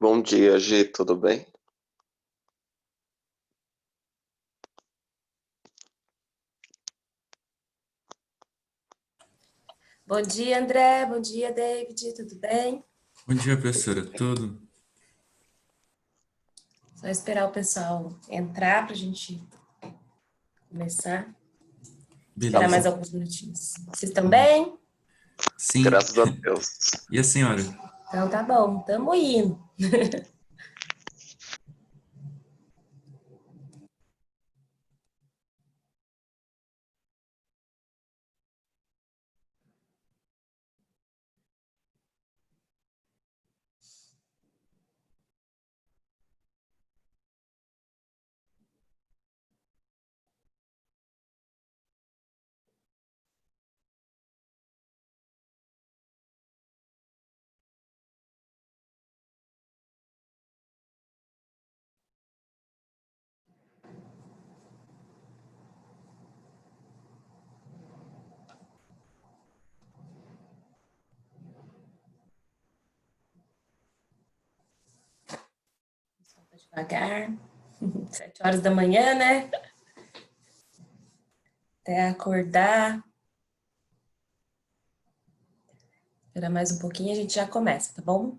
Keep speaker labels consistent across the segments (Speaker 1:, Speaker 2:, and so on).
Speaker 1: Bom dia, Gi, tudo bem?
Speaker 2: Bom dia, André. Bom dia, David. Tudo bem?
Speaker 3: Bom dia, professora. Tudo?
Speaker 2: Só esperar o pessoal entrar para a gente começar. Esperar mais
Speaker 3: Beleza.
Speaker 2: alguns minutinhos. Vocês estão bem?
Speaker 3: Sim.
Speaker 1: Graças a Deus.
Speaker 3: E a senhora?
Speaker 2: Então tá bom, estamos indo. Só tá devagar. 7 horas da manhã, né? Até acordar. Esperar mais um pouquinho, a gente já começa, tá bom?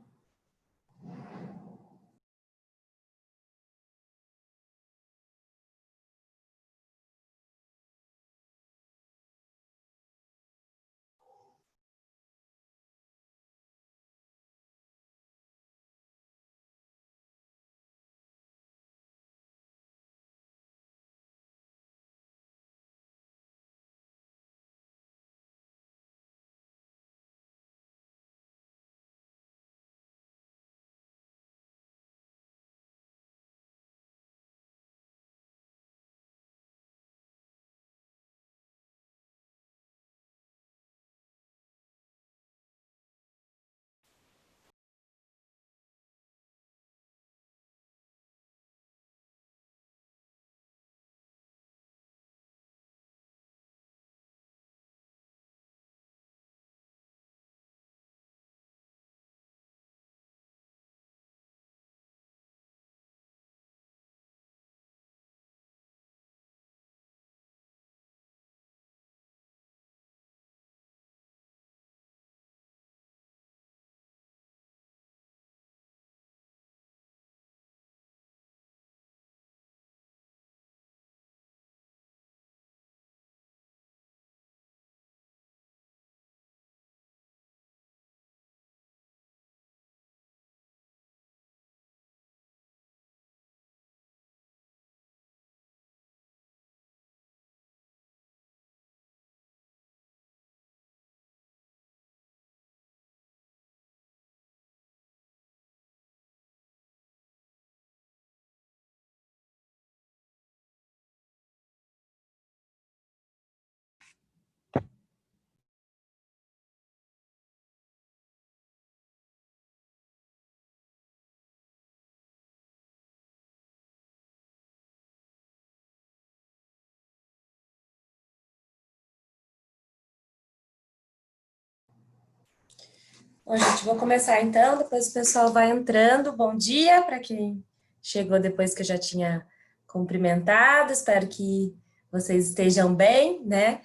Speaker 2: Bom, gente, vou começar então, depois o pessoal vai entrando. Bom dia para quem chegou depois que eu já tinha cumprimentado. Espero que vocês estejam bem, né?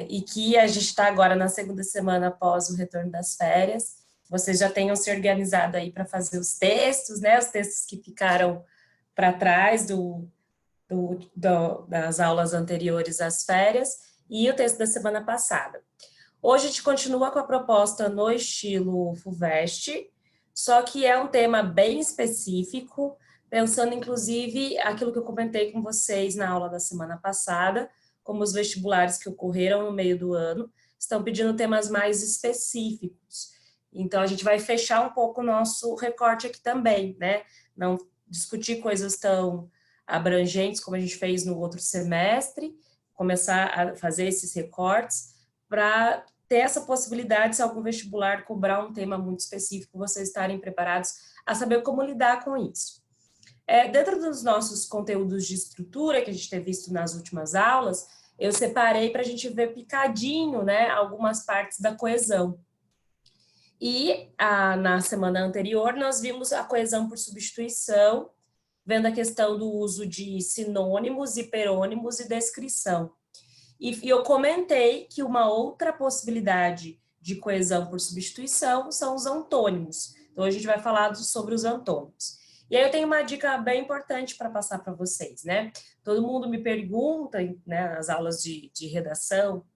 Speaker 2: E que a gente está agora na segunda semana após o retorno das férias. Vocês já tenham se organizado aí para fazer os textos, né? Os textos que ficaram para trás das aulas anteriores às férias e o texto da semana passada. Hoje a gente continua com a proposta no estilo FUVEST, só que é um tema bem específico, pensando inclusive aquilo que eu comentei com vocês na aula da semana passada, como os vestibulares que ocorreram no meio do ano estão pedindo temas mais específicos. Então a gente vai fechar um pouco o nosso recorte aqui também, né? Não discutir coisas tão abrangentes como a gente fez no outro semestre, começar a fazer esses recortes para ter essa possibilidade, se algum vestibular cobrar um tema muito específico, vocês estarem preparados a saber como lidar com isso. Dentro dos nossos conteúdos de estrutura que a gente tem visto nas últimas aulas, eu separei para a gente ver picadinho, né, algumas partes da coesão. E na semana anterior nós vimos a coesão por substituição, vendo a questão do uso de sinônimos, hiperônimos e descrição. E eu comentei que uma outra possibilidade de coesão por substituição são os antônimos. Então, a gente vai falar sobre os antônimos. E aí eu tenho uma dica bem importante para passar para vocês, né? Todo mundo me pergunta, né, nas aulas de redação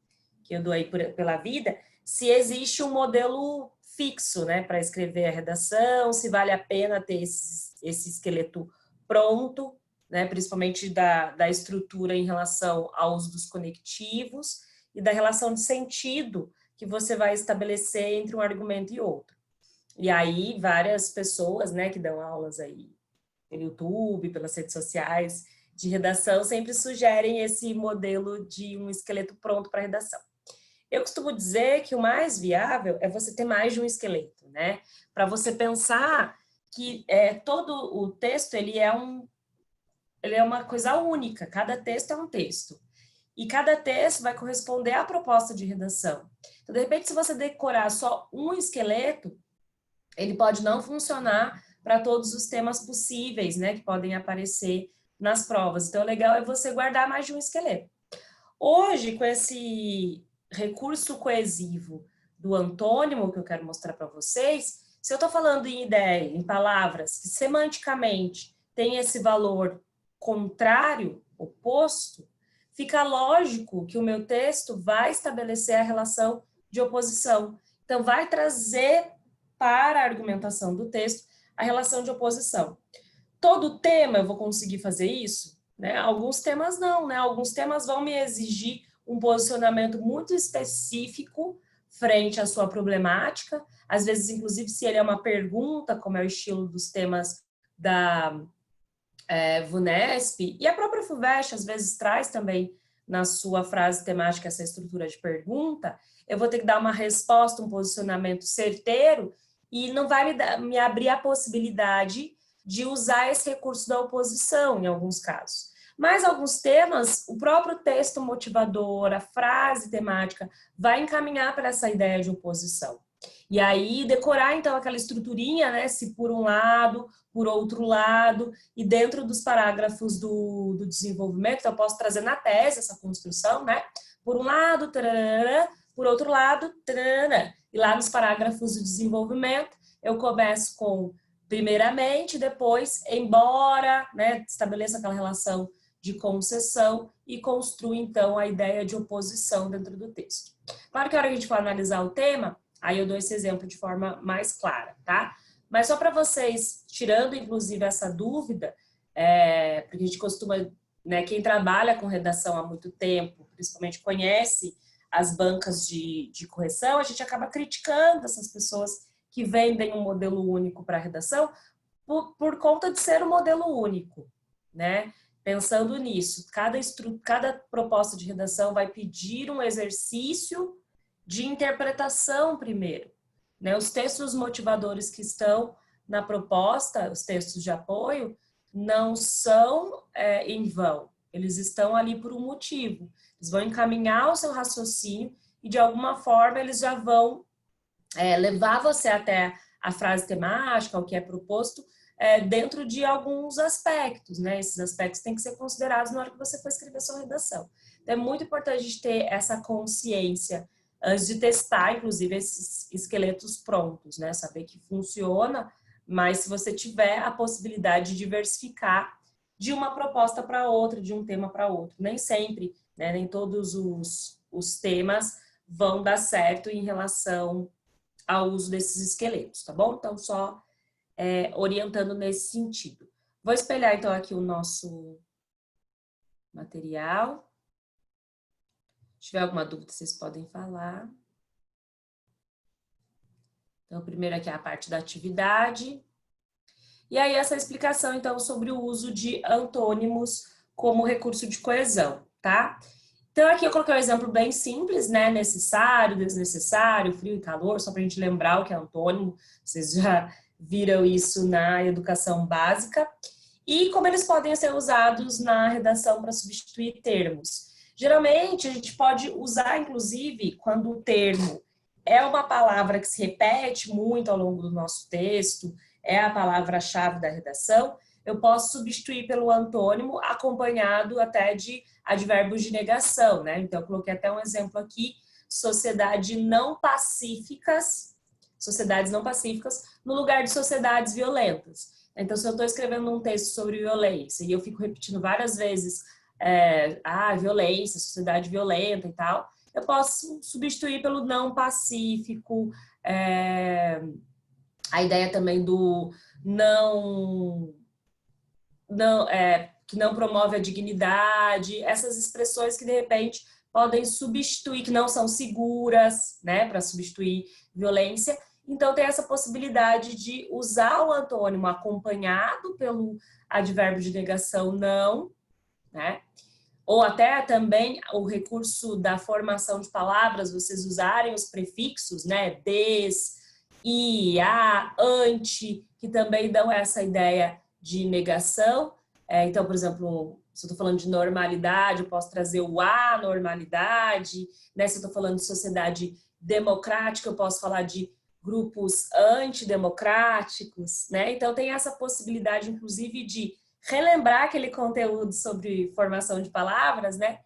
Speaker 2: que eu dou aí pela vida, se existe um modelo fixo, né, para escrever a redação, se vale a pena ter esse esqueleto pronto, né, principalmente da estrutura em relação ao uso dos conectivos e da relação de sentido que você vai estabelecer entre um argumento e outro. E aí, várias pessoas, né, que dão aulas aí pelo YouTube, pelas redes sociais de redação, sempre sugerem esse modelo de um esqueleto pronto para redação. Eu costumo dizer que o mais viável é você ter mais de um esqueleto, né? Para você pensar que todo o texto, ele é uma coisa única, cada texto é um texto. E cada texto vai corresponder à proposta de redação. Então, de repente, se você decorar só um esqueleto, ele pode não funcionar para todos os temas possíveis, né, que podem aparecer nas provas. Então, o legal é você guardar mais de um esqueleto. Hoje, com esse recurso coesivo do antônimo que eu quero mostrar para vocês, se eu estou falando em ideia, em palavras que semanticamente têm esse valor contrário, oposto, fica lógico que o meu texto vai estabelecer a relação de oposição. Então, vai trazer para a argumentação do texto a relação de oposição. Todo tema eu vou conseguir fazer isso? Né? Alguns temas não, né? Alguns temas vão me exigir um posicionamento muito específico frente à sua problemática, às vezes, inclusive, se ele é uma pergunta, como é o estilo dos temas da VUNESP, e a própria FUVEST, às vezes, traz também na sua frase temática essa estrutura de pergunta, eu vou ter que dar uma resposta, um posicionamento certeiro, e não vai me abrir a possibilidade de usar esse recurso da oposição, em alguns casos. Mas alguns temas, o próprio texto motivador, a frase temática, vai encaminhar para essa ideia de oposição. E aí, decorar, então, aquela estruturinha, né, se por um lado, por outro lado, e dentro dos parágrafos do desenvolvimento, então eu posso trazer na tese essa construção, né, por um lado, tarará, por outro lado, tarará. E lá nos parágrafos do desenvolvimento, eu começo com primeiramente, depois, embora, né, estabeleça aquela relação de concessão e construo, então, a ideia de oposição dentro do texto. Claro que a hora que a gente for analisar o tema, aí eu dou esse exemplo de forma mais clara, tá? Mas só para vocês, tirando, inclusive, essa dúvida, porque a gente costuma, né, quem trabalha com redação há muito tempo, principalmente conhece as bancas de correção, a gente acaba criticando essas pessoas que vendem um modelo único para a redação por conta de ser um modelo único, né? Pensando nisso, cada proposta de redação vai pedir um exercício de interpretação primeiro, né? Os textos motivadores que estão na proposta, os textos de apoio, não são em vão, eles estão ali por um motivo, eles vão encaminhar o seu raciocínio e de alguma forma eles já vão levar você até a frase temática, o que é proposto, dentro de alguns aspectos, né? Esses aspectos têm que ser considerados na hora que você for escrever sua redação. Então, é muito importante a gente ter essa consciência antes de testar, inclusive, esses esqueletos prontos, né? Saber que funciona, mas se você tiver a possibilidade de diversificar de uma proposta para outra, de um tema para outro. Nem sempre, né? Nem todos os temas vão dar certo em relação ao uso desses esqueletos, tá bom? Então, só orientando nesse sentido. Vou espelhar, então, aqui o nosso material. Se tiver alguma dúvida, vocês podem falar. Então, primeiro aqui é a parte da atividade. E aí, essa explicação, então, sobre o uso de antônimos como recurso de coesão, tá? Então, aqui eu coloquei um exemplo bem simples, né? Necessário, desnecessário, frio e calor, só para a gente lembrar o que é antônimo. Vocês já viram isso na educação básica. E como eles podem ser usados na redação para substituir termos. Geralmente, a gente pode usar, inclusive, quando o termo é uma palavra que se repete muito ao longo do nosso texto, é a palavra-chave da redação, eu posso substituir pelo antônimo acompanhado até de advérbios de negação, né? Então, eu coloquei até um exemplo aqui, sociedades não pacíficas no lugar de sociedades violentas. Então, se eu estou escrevendo um texto sobre violência e eu fico repetindo várias vezes violência, sociedade violenta e tal, eu posso substituir pelo não pacífico, a ideia também do que não promove a dignidade, essas expressões que de repente podem substituir, que não são seguras, né, para substituir violência. Então tem essa possibilidade de usar o antônimo acompanhado pelo advérbio de negação não, né? Ou até também o recurso da formação de palavras, vocês usarem os prefixos, né, des, e, a, ante, que também dão essa ideia de negação. Então, por exemplo, se eu estou falando de normalidade, eu posso trazer o anormalidade, né? Se eu estou falando de sociedade democrática, eu posso falar de grupos antidemocráticos, né? Então, tem essa possibilidade, inclusive, de relembrar aquele conteúdo sobre formação de palavras, né?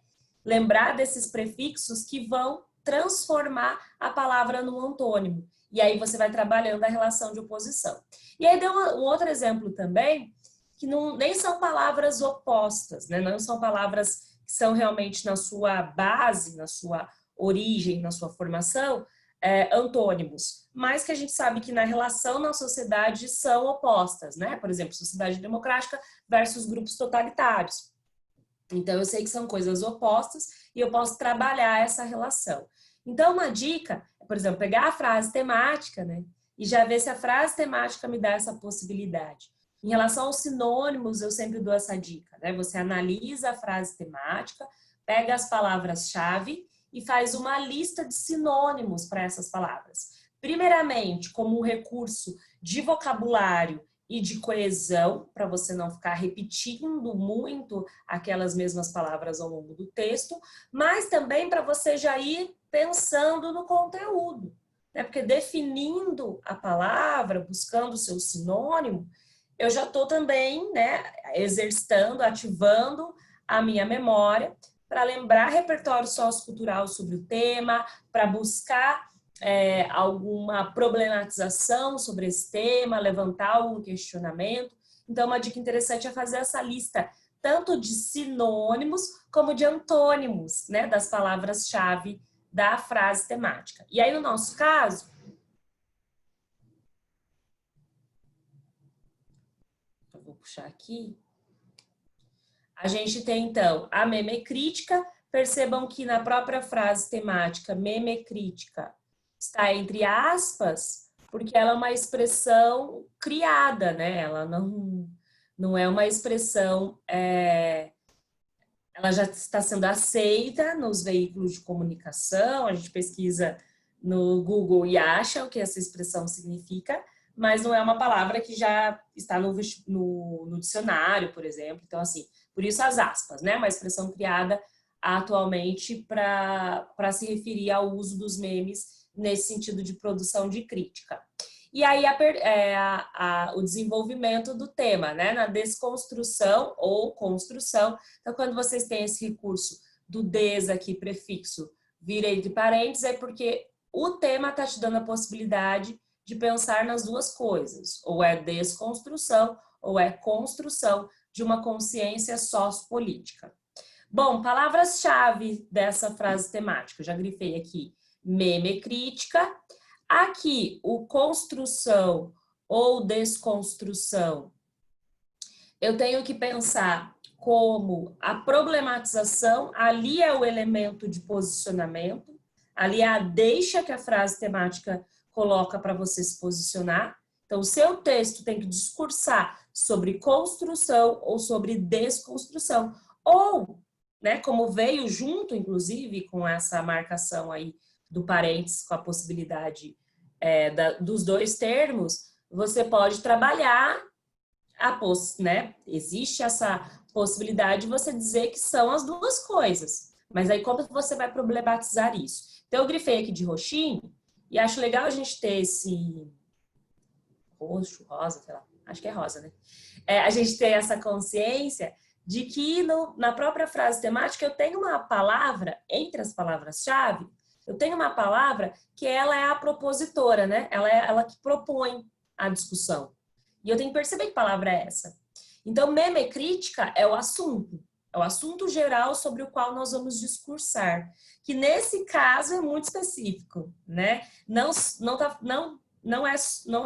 Speaker 2: Lembrar desses prefixos que vão transformar a palavra num antônimo. E aí você vai trabalhando a relação de oposição. E aí deu um outro exemplo também, que nem são palavras opostas, né? Não são palavras que são realmente na sua base, na sua origem, na sua formação, antônimos, mas que a gente sabe que na relação na sociedade são opostas, né? Por exemplo, sociedade democrática versus grupos totalitários. Então, eu sei que são coisas opostas e eu posso trabalhar essa relação. Então, uma dica é, por exemplo, pegar a frase temática, né? E já ver se a frase temática me dá essa possibilidade. Em relação aos sinônimos, eu sempre dou essa dica, né? Você analisa a frase temática, pega as palavras-chave e faz uma lista de sinônimos para essas palavras. Primeiramente, como um recurso de vocabulário e de coesão, para você não ficar repetindo muito aquelas mesmas palavras ao longo do texto, mas também para você já ir pensando no conteúdo, né? Porque definindo a palavra, buscando o seu sinônimo, eu já estou também, né, exercitando, ativando a minha memória para lembrar repertório sociocultural sobre o tema, para buscar alguma problematização sobre esse tema, levantar algum questionamento. Então, uma dica interessante é fazer essa lista, tanto de sinônimos como de antônimos, né, das palavras-chave da frase temática. E aí, no nosso caso, eu vou puxar aqui, a gente tem, então, a memecrítica. Percebam que na própria frase temática, memecrítica, está entre aspas, porque ela é uma expressão criada, né? Ela não é uma expressão... ela já está sendo aceita nos veículos de comunicação, a gente pesquisa no Google e acha o que essa expressão significa, mas não é uma palavra que já está no dicionário, por exemplo. Então, assim, por isso as aspas, né? Uma expressão criada atualmente para se referir ao uso dos memes nesse sentido de produção de crítica. E aí o desenvolvimento do tema, né? Na desconstrução ou construção. Então, quando vocês têm esse recurso do des aqui, prefixo, vira entre parênteses, é porque o tema está te dando a possibilidade de pensar nas duas coisas. Ou é desconstrução, ou é construção de uma consciência sociopolítica. Bom, palavras-chave dessa frase temática. Eu já grifei aqui memecrítica. Aqui, o construção ou desconstrução, eu tenho que pensar como a problematização, ali é o elemento de posicionamento, ali é a deixa que a frase temática coloca para você se posicionar. Então, o seu texto tem que discursar sobre construção ou sobre desconstrução. Ou, né, como veio junto, inclusive, com essa marcação aí do parênteses, com a possibilidade dos dois termos, você pode trabalhar né? Existe essa possibilidade de você dizer que são as duas coisas. Mas aí como você vai problematizar isso? Então, eu grifei aqui de roxinho, E acho legal a gente ter esse roxo, rosa, sei lá, acho que é rosa, né? A gente ter essa consciência de que na própria frase temática eu tenho uma palavra, entre as palavras-chave, eu tenho uma palavra que ela é a propositora, né? Ela é ela que propõe a discussão. E eu tenho que perceber que palavra é essa. Então, memecrítica é o assunto geral sobre o qual nós vamos discursar, que nesse caso é muito específico, né? Não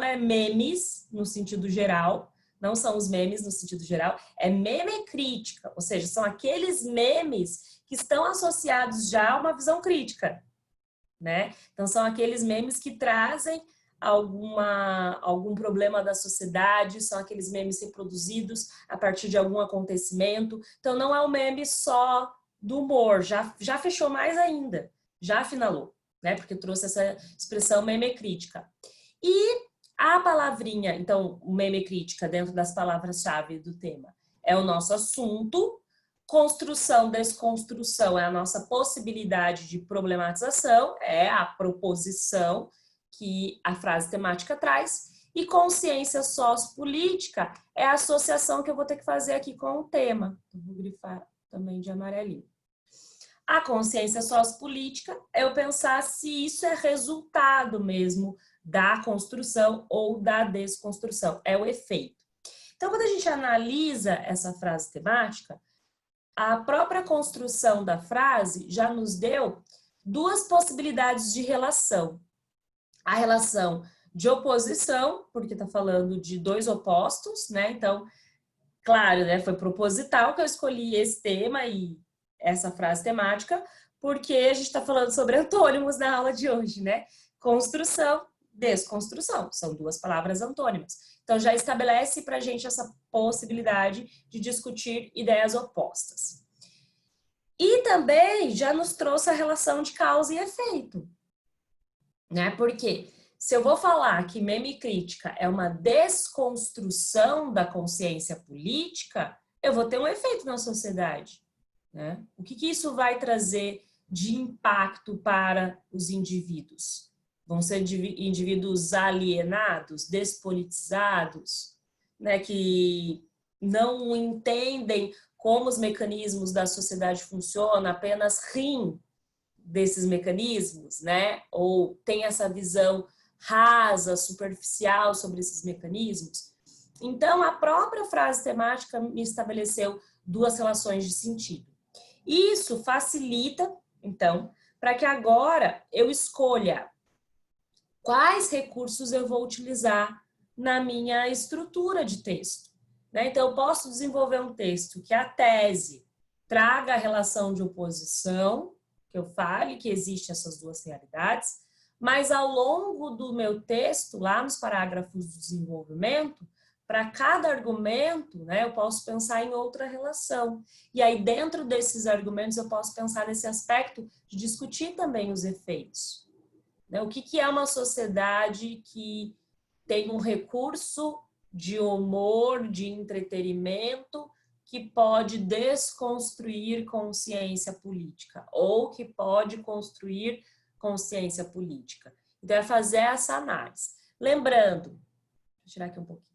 Speaker 2: é memes no sentido geral, não são os memes no sentido geral, é memecrítica, ou seja, são aqueles memes que estão associados já a uma visão crítica, né? Então, são aqueles memes que trazem algum problema da sociedade, são aqueles memes reproduzidos a partir de algum acontecimento. Então, não é um meme só do humor, já fechou mais ainda, já afinalou, né? Porque trouxe essa expressão memecrítica. E a palavrinha, então, o memecrítica, dentro das palavras-chave do tema, é o nosso assunto. Construção, desconstrução é a nossa possibilidade de problematização, é a proposição que a frase temática traz. E consciência sociopolítica é a associação que eu vou ter que fazer aqui com o tema. Eu vou grifar também de amarelinho. A consciência sociopolítica é eu pensar se isso é resultado mesmo da construção ou da desconstrução, é o efeito. Então, quando a gente analisa essa frase temática, a própria construção da frase já nos deu duas possibilidades de relação. A relação de oposição, porque está falando de dois opostos, né? Então, claro, né, foi proposital que eu escolhi esse tema e essa frase temática, porque a gente está falando sobre antônimos na aula de hoje, né? Construção, desconstrução, são duas palavras antônimas. Então, já estabelece para a gente essa possibilidade de discutir ideias opostas. E também já nos trouxe a relação de causa e efeito, né? Porque se eu vou falar que memecrítica é uma desconstrução da consciência política, eu vou ter um efeito na sociedade, né? O que isso vai trazer de impacto para os indivíduos? Vão ser indivíduos alienados, despolitizados, né? Que não entendem como os mecanismos da sociedade funcionam, apenas riem desses mecanismos, né? Ou tem essa visão rasa, superficial sobre esses mecanismos. Então, a própria frase temática me estabeleceu duas relações de sentido. Isso facilita, então, para que agora eu escolha quais recursos eu vou utilizar na minha estrutura de texto, né? Então, eu posso desenvolver um texto que a tese traga a relação de oposição, que eu fale que existem essas duas realidades, mas ao longo do meu texto, lá nos parágrafos do desenvolvimento, para cada argumento, né, eu posso pensar em outra relação. E aí, dentro desses argumentos, eu posso pensar nesse aspecto de discutir também os efeitos. Né? O que é uma sociedade que tem um recurso de humor, de entretenimento, que pode desconstruir consciência política, ou que pode construir consciência política. Então, é fazer essa análise. Lembrando, vou tirar aqui um pouquinho.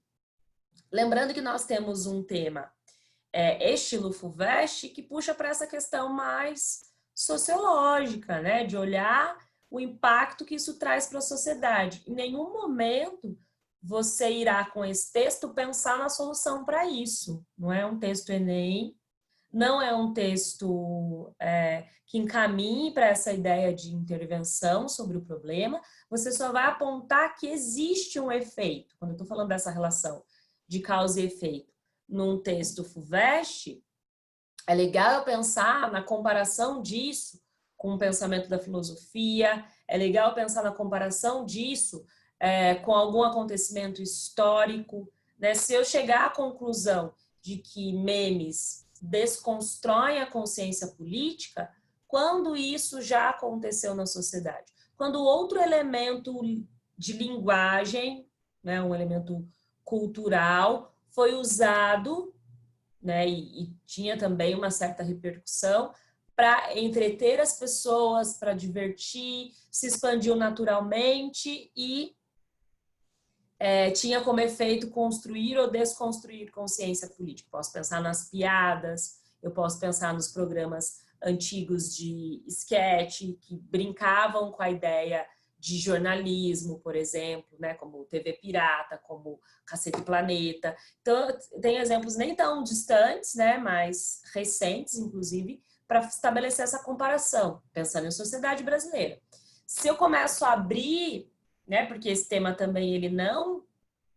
Speaker 2: Lembrando que nós temos um tema estilo FUVEST que puxa para essa questão mais sociológica, né? De olhar o impacto que isso traz para a sociedade. Em nenhum momento você irá, com esse texto, pensar na solução para isso. Não é um texto Enem, não é um texto que encaminhe para essa ideia de intervenção sobre o problema, você só vai apontar que existe um efeito. Quando eu estou falando dessa relação de causa e efeito num texto FUVEST, é legal eu pensar na comparação disso com o pensamento da filosofia, é legal pensar na comparação disso com algum acontecimento histórico, né? Se eu chegar à conclusão de que memes desconstroem a consciência política, quando isso já aconteceu na sociedade? Quando outro elemento de linguagem, né, um elemento cultural, foi usado, né, e tinha também uma certa repercussão, para entreter as pessoas, para divertir, se expandiu naturalmente e tinha como efeito construir ou desconstruir consciência política. Posso pensar nas piadas, eu posso pensar nos programas antigos de esquete, que brincavam com a ideia de jornalismo, por exemplo, né, como TV Pirata, como Cacete Planeta. Então, tem exemplos nem tão distantes, né, mas recentes, inclusive, para estabelecer essa comparação, pensando em sociedade brasileira. Se eu começo a abrir, né, porque esse tema também ele não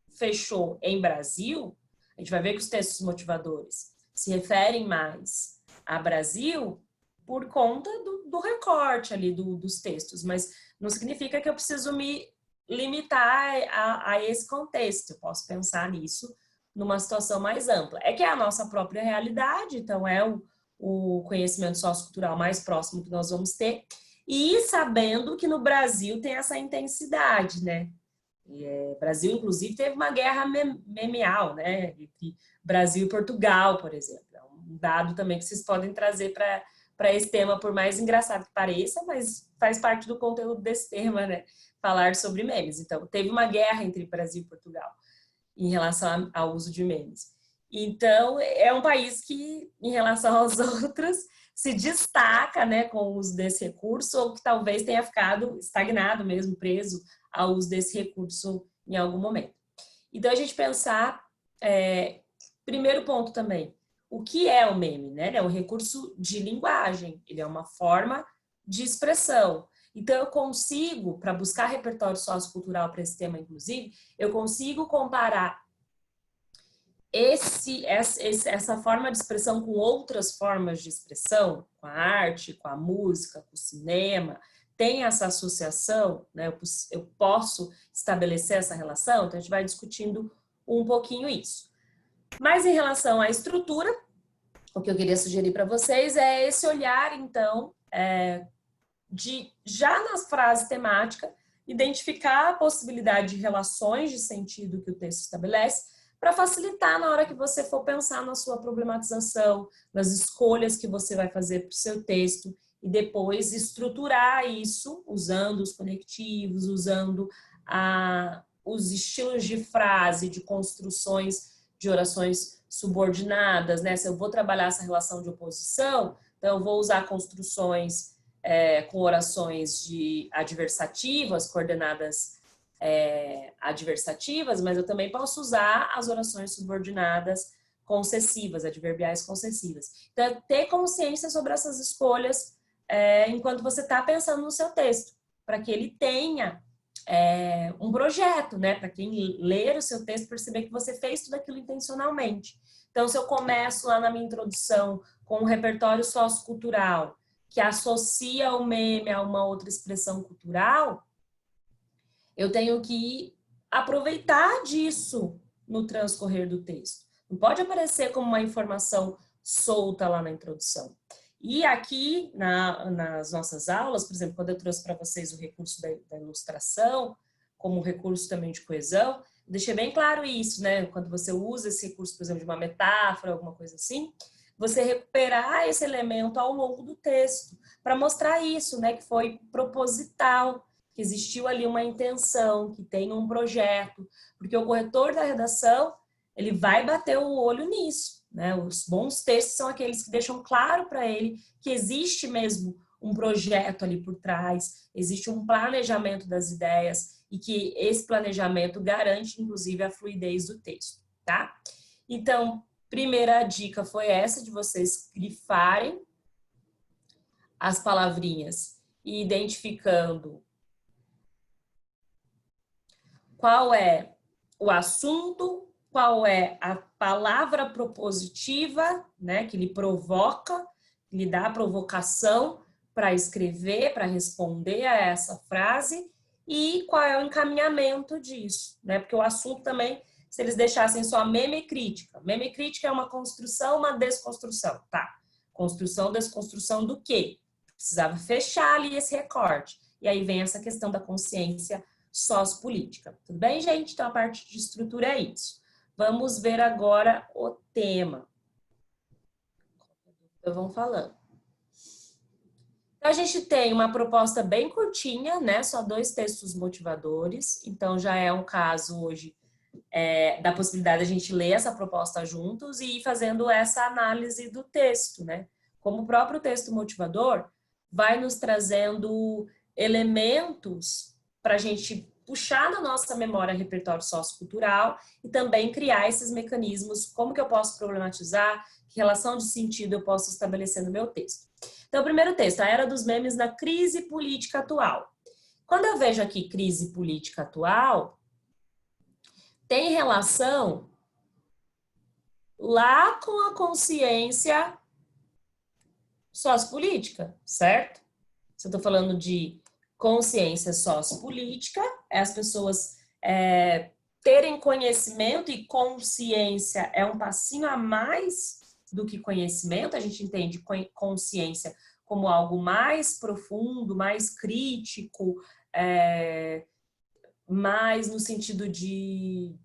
Speaker 2: fechou em Brasil, a gente vai ver que os textos motivadores se referem mais a Brasil por conta do recorte ali dos textos, mas não significa que eu preciso me limitar a esse contexto. Eu posso pensar nisso numa situação mais ampla. É que é a nossa própria realidade, então é o conhecimento sociocultural mais próximo que nós vamos ter, e sabendo que no Brasil tem essa intensidade, né? O Brasil, inclusive, teve uma guerra memeal, né? Entre Brasil e Portugal, por exemplo. É um dado também que vocês podem trazer para esse tema, por mais engraçado que pareça, mas faz parte do conteúdo desse tema, né? Falar sobre memes. Então, teve uma guerra entre Brasil e Portugal em relação ao uso de memes. Então, é um país que, em relação aos outros, se destaca, né, com o uso desse recurso, ou que talvez tenha ficado estagnado mesmo, preso ao uso desse recurso em algum momento. Então, a gente pensar, primeiro ponto também, o que é o meme, né? Ele é um recurso de linguagem, ele é uma forma de expressão. Então, eu consigo, para buscar repertório sociocultural para esse tema, inclusive, eu consigo comparar essa forma de expressão com outras formas de expressão, com a arte, com a música, com o cinema, tem essa associação, né? Eu posso estabelecer essa relação, então a gente vai discutindo um pouquinho isso. Mas em relação à estrutura, o que eu queria sugerir para vocês é esse olhar, então, já na frase temática, identificar a possibilidade de relações de sentido que o texto estabelece, para facilitar na hora que você for pensar na sua problematização, nas escolhas que você vai fazer para o seu texto, e depois estruturar isso usando os conectivos, usando os estilos de frase, de construções de orações subordinadas, né? Se eu vou trabalhar essa relação de oposição, então eu vou usar construções com orações adversativas, coordenadas adversativas, mas eu também posso usar as orações subordinadas concessivas, adverbiais concessivas. Então, é ter consciência sobre essas escolhas enquanto você está pensando no seu texto, para que ele tenha um projeto, né? Para quem ler o seu texto perceber que você fez tudo aquilo intencionalmente. Então, se eu começo lá na minha introdução com um repertório sociocultural que associa o meme a uma outra expressão cultural, eu tenho que aproveitar disso no transcorrer do texto. Não pode aparecer como uma informação solta lá na introdução. E aqui, nas nossas aulas, por exemplo, quando eu trouxe para vocês o recurso da ilustração, como recurso também de coesão, eu deixei bem claro isso, né? Quando você usa esse recurso, por exemplo, de uma metáfora, alguma coisa assim, você recuperar esse elemento ao longo do texto, para mostrar isso, né? Que foi proposital, que existiu ali uma intenção, que tem um projeto, porque o corretor da redação, ele vai bater o olho nisso, né? Os bons textos são aqueles que deixam claro para ele que existe mesmo um projeto ali por trás, existe um planejamento das ideias e que esse planejamento garante, inclusive, a fluidez do texto, tá? Então, primeira dica foi essa, de vocês grifarem as palavrinhas e identificando qual é o assunto, qual é a palavra propositiva, né, que lhe provoca, que lhe dá a provocação para escrever, para responder a essa frase, e qual é o encaminhamento disso, né? Porque o assunto também, se eles deixassem só meme crítica é uma construção, uma desconstrução, tá? Construção, desconstrução do quê? Precisava fechar ali esse recorte. E aí vem essa questão da consciência sociopolítica. Tudo bem, gente? Então, a parte de estrutura é isso. Vamos ver agora o tema. Vamos falando. A gente tem uma proposta bem curtinha, né? Só 2 textos motivadores. Então, já é um caso hoje da possibilidade de a gente ler essa proposta juntos e ir fazendo essa análise do texto, né? Como o próprio texto motivador vai nos trazendo elementos para a gente puxar na nossa memória repertório sociocultural e também criar esses mecanismos, como que eu posso problematizar, que relação de sentido eu posso estabelecer no meu texto. Então, o primeiro texto, a era dos memes na crise política atual. Quando eu vejo aqui crise política atual, tem relação lá com a consciência sociopolítica, certo? Se eu estou falando de consciência sociopolítica, é as pessoas terem conhecimento, e consciência é um passinho a mais do que conhecimento. A gente entende consciência como algo mais profundo, mais crítico, mais no sentido de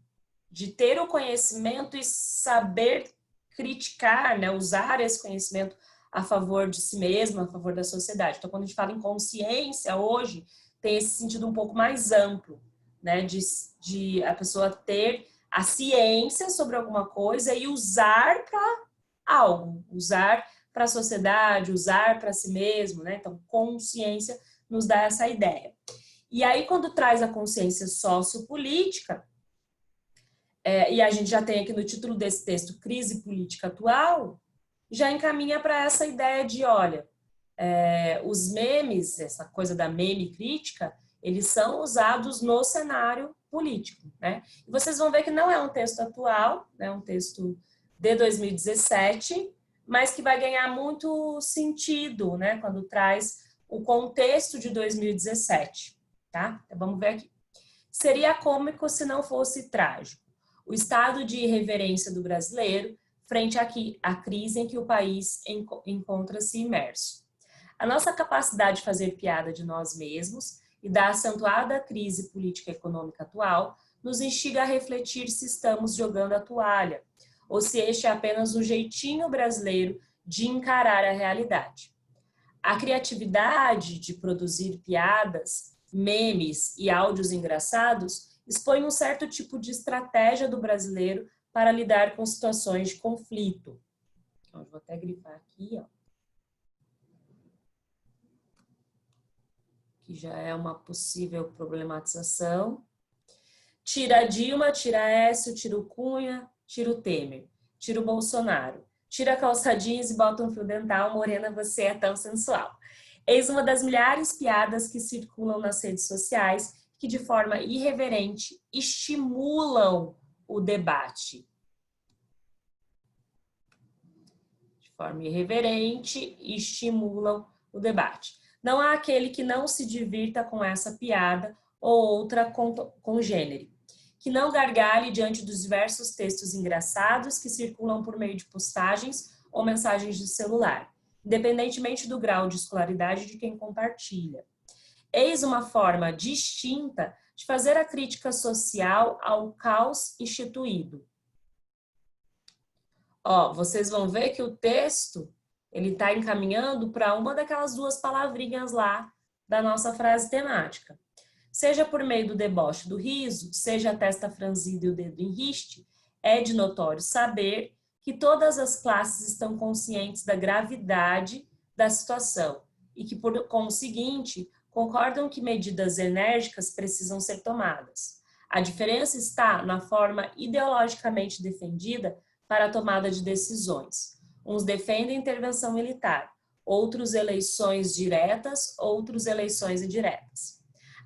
Speaker 2: ter o conhecimento e saber criticar, né? Usar esse conhecimento a favor de si mesmo, a favor da sociedade. Então, quando a gente fala em consciência hoje, tem esse sentido um pouco mais amplo, né? De a pessoa ter a ciência sobre alguma coisa e usar para algo, usar para a sociedade, usar para si mesmo, né? Então, consciência nos dá essa ideia. E aí, quando traz a consciência sociopolítica, e a gente já tem aqui no título desse texto, Crise Política Atual, já encaminha para essa ideia de, olha, os memes, essa coisa da meme crítica, eles são usados no cenário político, né? E vocês vão ver que não é um texto atual, né? É um texto de 2017, mas que vai ganhar muito sentido, né? Quando traz o contexto de 2017, tá? Então, vamos ver aqui. Seria cômico se não fosse trágico. O estado de irreverência do brasileiro frente à crise em que o país encontra-se imerso. A nossa capacidade de fazer piada de nós mesmos e da acentuada crise política e econômica atual nos instiga a refletir se estamos jogando a toalha, ou se este é apenas um jeitinho brasileiro de encarar a realidade. A criatividade de produzir piadas, memes e áudios engraçados expõe um certo tipo de estratégia do brasileiro para lidar com situações de conflito. Então, vou até grifar aqui, ó. Que já é uma possível problematização. Tira a Dilma, tira Aécio, tira o Cunha, tira o Temer, tira o Bolsonaro. Tira a calça jeans e bota um fio dental, morena, você é tão sensual. Eis uma das milhares de piadas que circulam nas redes sociais que, de forma irreverente, estimulam o debate. De forma irreverente, estimulam o debate. Não há aquele que não se divirta com essa piada ou outra congênere, que não gargalhe diante dos diversos textos engraçados que circulam por meio de postagens ou mensagens de celular, independentemente do grau de escolaridade de quem compartilha. Eis uma forma distinta de fazer a crítica social ao caos instituído. Ó, vocês vão ver que o texto ele está encaminhando para uma daquelas 2 palavrinhas lá da nossa frase temática. Seja por meio do deboche do riso, seja a testa franzida e o dedo em riste, é de notório saber que todas as classes estão conscientes da gravidade da situação e que, por conseguinte, concordam que medidas enérgicas precisam ser tomadas. A diferença está na forma ideologicamente defendida para a tomada de decisões. Uns defendem intervenção militar, outros eleições diretas, outros eleições indiretas.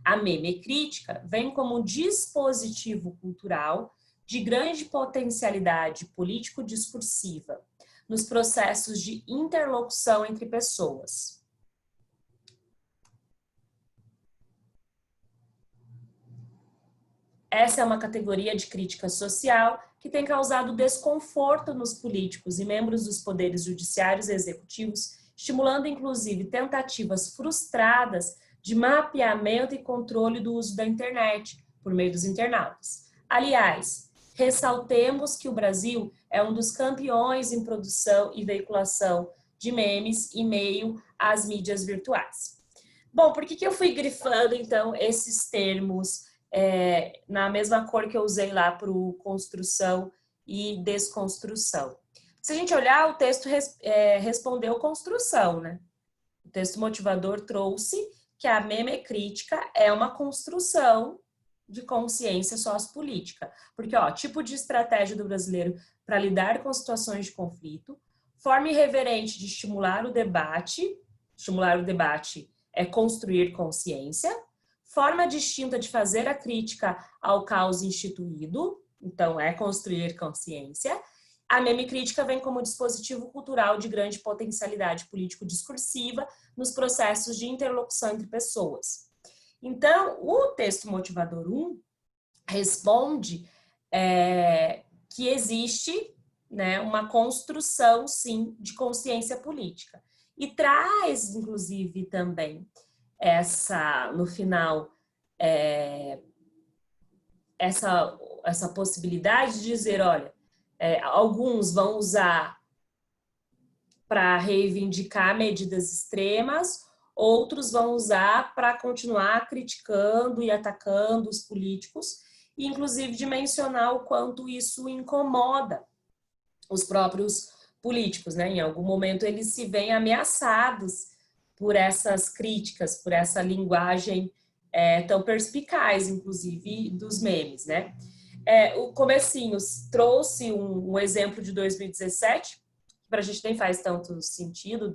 Speaker 2: A meme crítica vem como um dispositivo cultural de grande potencialidade político-discursiva nos processos de interlocução entre pessoas. Essa é uma categoria de crítica social que tem causado desconforto nos políticos e membros dos poderes judiciários e executivos, estimulando inclusive tentativas frustradas de mapeamento e controle do uso da internet por meio dos internautas. Aliás, ressaltemos que o Brasil é um dos campeões em produção e veiculação de memes em meio às mídias virtuais. Bom, por que eu fui grifando, então, esses termos na mesma cor que eu usei lá para o construção e desconstrução? Se a gente olhar, o texto respondeu construção, né? O texto motivador trouxe que a memecrítica é uma construção de consciência sociopolítica. Porque, ó, tipo de estratégia do brasileiro para lidar com situações de conflito, forma irreverente de estimular o debate é construir consciência, forma distinta de fazer a crítica ao caos instituído, então é construir consciência. A memecrítica vem como dispositivo cultural de grande potencialidade político-discursiva nos processos de interlocução entre pessoas. Então, o texto motivador 1 responde que existe, né, uma construção, sim, de consciência política. E traz, inclusive, também no final, essa possibilidade de dizer, olha, alguns vão usar para reivindicar medidas extremas, outros vão usar para continuar criticando e atacando os políticos, e inclusive de mencionar o quanto isso incomoda os próprios políticos, né? Em algum momento eles se veem ameaçados por essas críticas, por essa linguagem tão perspicaz, inclusive, dos memes, né? O comecinho trouxe um exemplo de 2017, que para a gente nem faz tanto sentido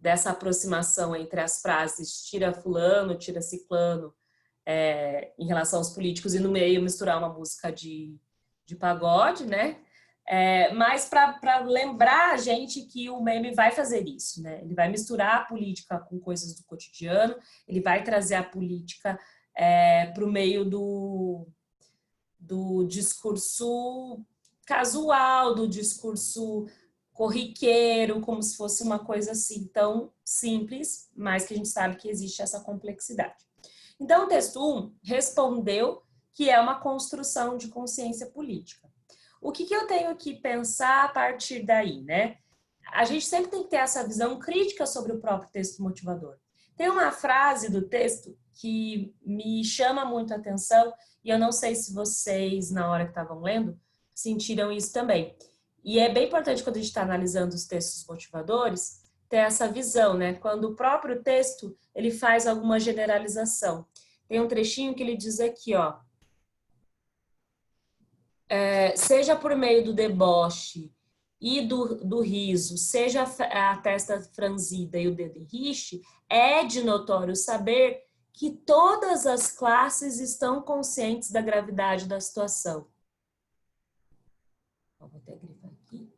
Speaker 2: dessa aproximação entre as frases tira fulano, tira ciclano, em relação aos políticos, e no meio misturar uma música de pagode, né? Mas para lembrar a gente que o meme vai fazer isso, né? Ele vai misturar a política com coisas do cotidiano, ele vai trazer a política para o meio do discurso casual, do discurso corriqueiro, como se fosse uma coisa assim tão simples, mas que a gente sabe que existe essa complexidade. Então, o texto 1 respondeu que é uma construção de consciência política. O que eu tenho que pensar a partir daí, né? A gente sempre tem que ter essa visão crítica sobre o próprio texto motivador. Tem uma frase do texto que me chama muito a atenção, e eu não sei se vocês, na hora que estavam lendo, sentiram isso também. E é bem importante, quando a gente está analisando os textos motivadores, ter essa visão, né? Quando o próprio texto, ele faz alguma generalização. Tem um trechinho que ele diz aqui, ó. Seja por meio do deboche e do riso, seja a testa franzida e o dedo em rixe, é de notório saber que todas as classes estão conscientes da gravidade da situação. Vou até grifar aqui.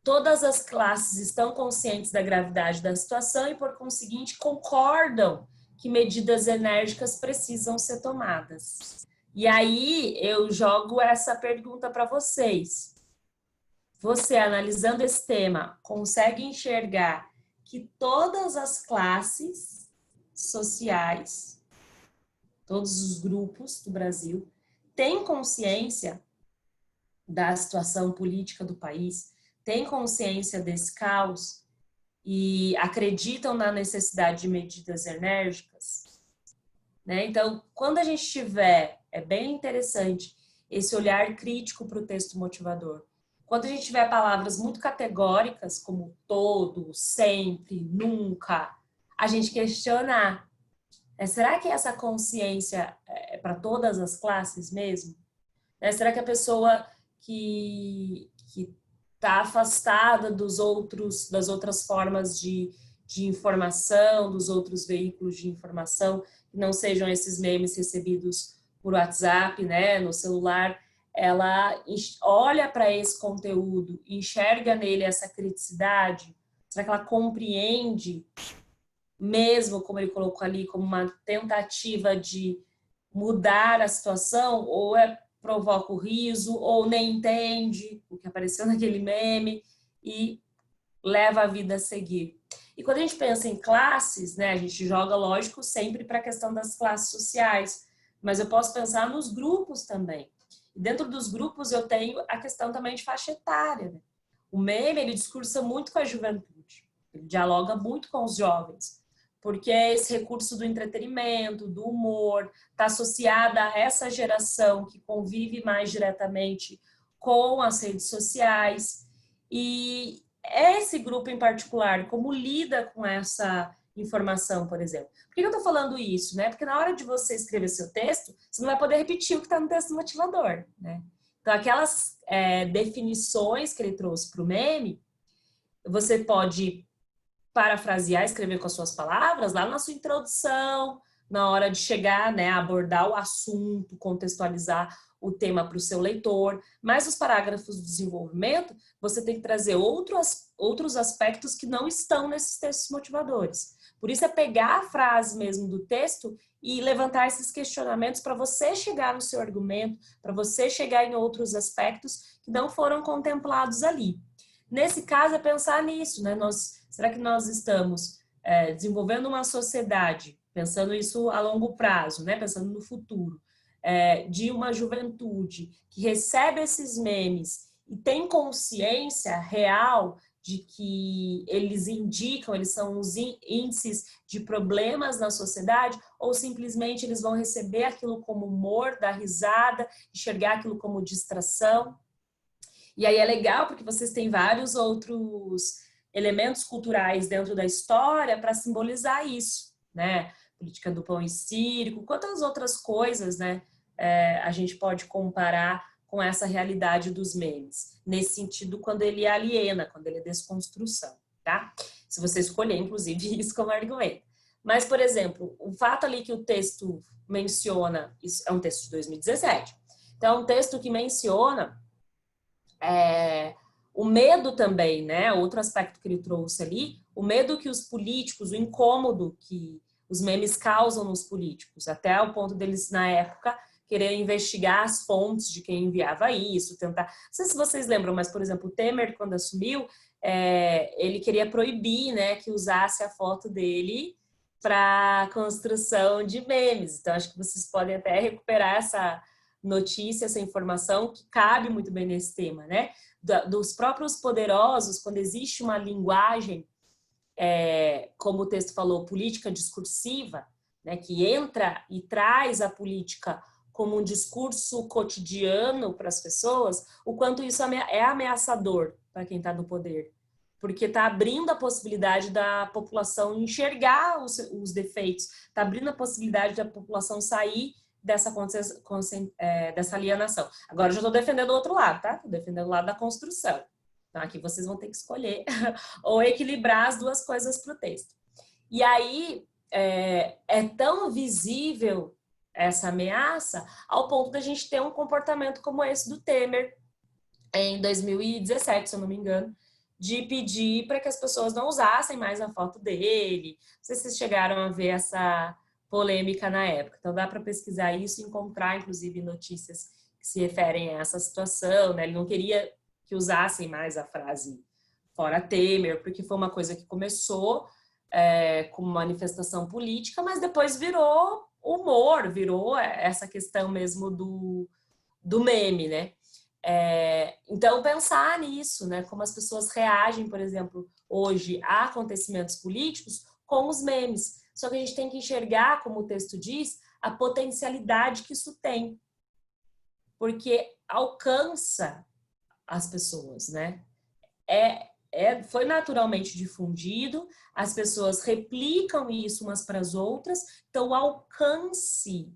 Speaker 2: Todas as classes estão conscientes da gravidade da situação e, por conseguinte, concordam que medidas enérgicas precisam ser tomadas. E aí eu jogo essa pergunta para vocês. Você, analisando esse tema, consegue enxergar que todas as classes sociais, todos os grupos do Brasil, têm consciência da situação política do país, têm consciência desse caos e acreditam na necessidade de medidas enérgicas? Né? Então, quando a gente tiver, é bem interessante esse olhar crítico para o texto motivador. Quando a gente tiver palavras muito categóricas, como todo, sempre, nunca, a gente questionar. Será que essa consciência é para todas as classes mesmo? Será que a pessoa que está afastada das outras formas de informação, dos outros veículos de informação, que não sejam esses memes recebidos por WhatsApp, né, no celular, ela olha para esse conteúdo, enxerga nele essa criticidade? Será que ela compreende mesmo, como ele colocou ali, como uma tentativa de mudar a situação, ou provoca o riso, ou nem entende o que apareceu naquele meme e leva a vida a seguir? E quando a gente pensa em classes, né, a gente joga, lógico, sempre para a questão das classes sociais, mas eu posso pensar nos grupos também. E dentro dos grupos eu tenho a questão também de faixa etária, né? O meme, ele discursa muito com a juventude, ele dialoga muito com os jovens, porque esse recurso do entretenimento, do humor, está associada a essa geração que convive mais diretamente com as redes sociais. E esse grupo em particular, como lida com essa informação, por exemplo? Por que eu estou falando isso? Né? Porque na hora de você escrever seu texto, você não vai poder repetir o que está no texto motivador, né? Então, aquelas definições que ele trouxe para o meme, você pode parafrasear, escrever com as suas palavras lá na sua introdução, na hora de chegar, né, abordar o assunto, contextualizar o tema para o seu leitor. Mas os parágrafos do desenvolvimento, você tem que trazer outros aspectos que não estão nesses textos motivadores. Por isso é pegar a frase mesmo do texto e levantar esses questionamentos para você chegar no seu argumento, para você chegar em outros aspectos que não foram contemplados ali. Nesse caso, é pensar nisso, né? Será que nós estamos desenvolvendo uma sociedade, pensando isso a longo prazo, né? Pensando no futuro, de uma juventude que recebe esses memes e tem consciência real de que eles indicam, eles são os índices de problemas na sociedade, ou simplesmente eles vão receber aquilo como humor, dar risada, enxergar aquilo como distração? E aí é legal porque vocês têm vários outros elementos culturais dentro da história para simbolizar isso, né? Política do pão e circo, quantas outras coisas, né? A gente pode comparar com essa realidade dos memes, nesse sentido, quando ele aliena, quando ele é desconstrução, tá? Se você escolher, inclusive, isso como argumento. Mas, por exemplo, o fato ali que o texto menciona, isso é um texto de 2017, então é um texto que menciona o medo também, né? Outro aspecto que ele trouxe ali, o medo que os políticos, o incômodo que os memes causam nos políticos, até o ponto deles, na época, querer investigar as fontes de quem enviava isso, tentar... Não sei se vocês lembram, mas, por exemplo, o Temer, quando assumiu, ele queria proibir, né, que usasse a foto dele para construção de memes. Então, acho que vocês podem até recuperar essa notícia, essa informação, que cabe muito bem nesse tema, né? Dos próprios poderosos, quando existe uma linguagem, como o texto falou, política discursiva, né, que entra e traz a política como um discurso cotidiano para as pessoas, o quanto isso é ameaçador para quem está no poder. Porque está abrindo a possibilidade da população enxergar os defeitos, está abrindo a possibilidade da população sair dessa alienação. Agora eu já estou defendendo o outro lado, tá? Estou defendendo o lado da construção. Então aqui vocês vão ter que escolher ou equilibrar as duas coisas para o texto. E aí é tão visível essa ameaça ao ponto da gente ter um comportamento como esse do Temer em 2017, se eu não me engano, de pedir para que as pessoas não usassem mais a foto dele. Não sei se vocês chegaram a ver essa polêmica na época. Então dá para pesquisar isso e encontrar, inclusive, notícias que se referem a essa situação, né? Ele não queria que usassem mais a frase fora Temer, porque foi uma coisa que começou como manifestação política, mas depois virou humor, virou essa questão mesmo do meme, né? Então, pensar nisso, né? Como as pessoas reagem, por exemplo, hoje a acontecimentos políticos com os memes. Só que a gente tem que enxergar, como o texto diz, a potencialidade que isso tem. Porque alcança as pessoas, né? Foi naturalmente difundido, as pessoas replicam isso umas para as outras, então o alcance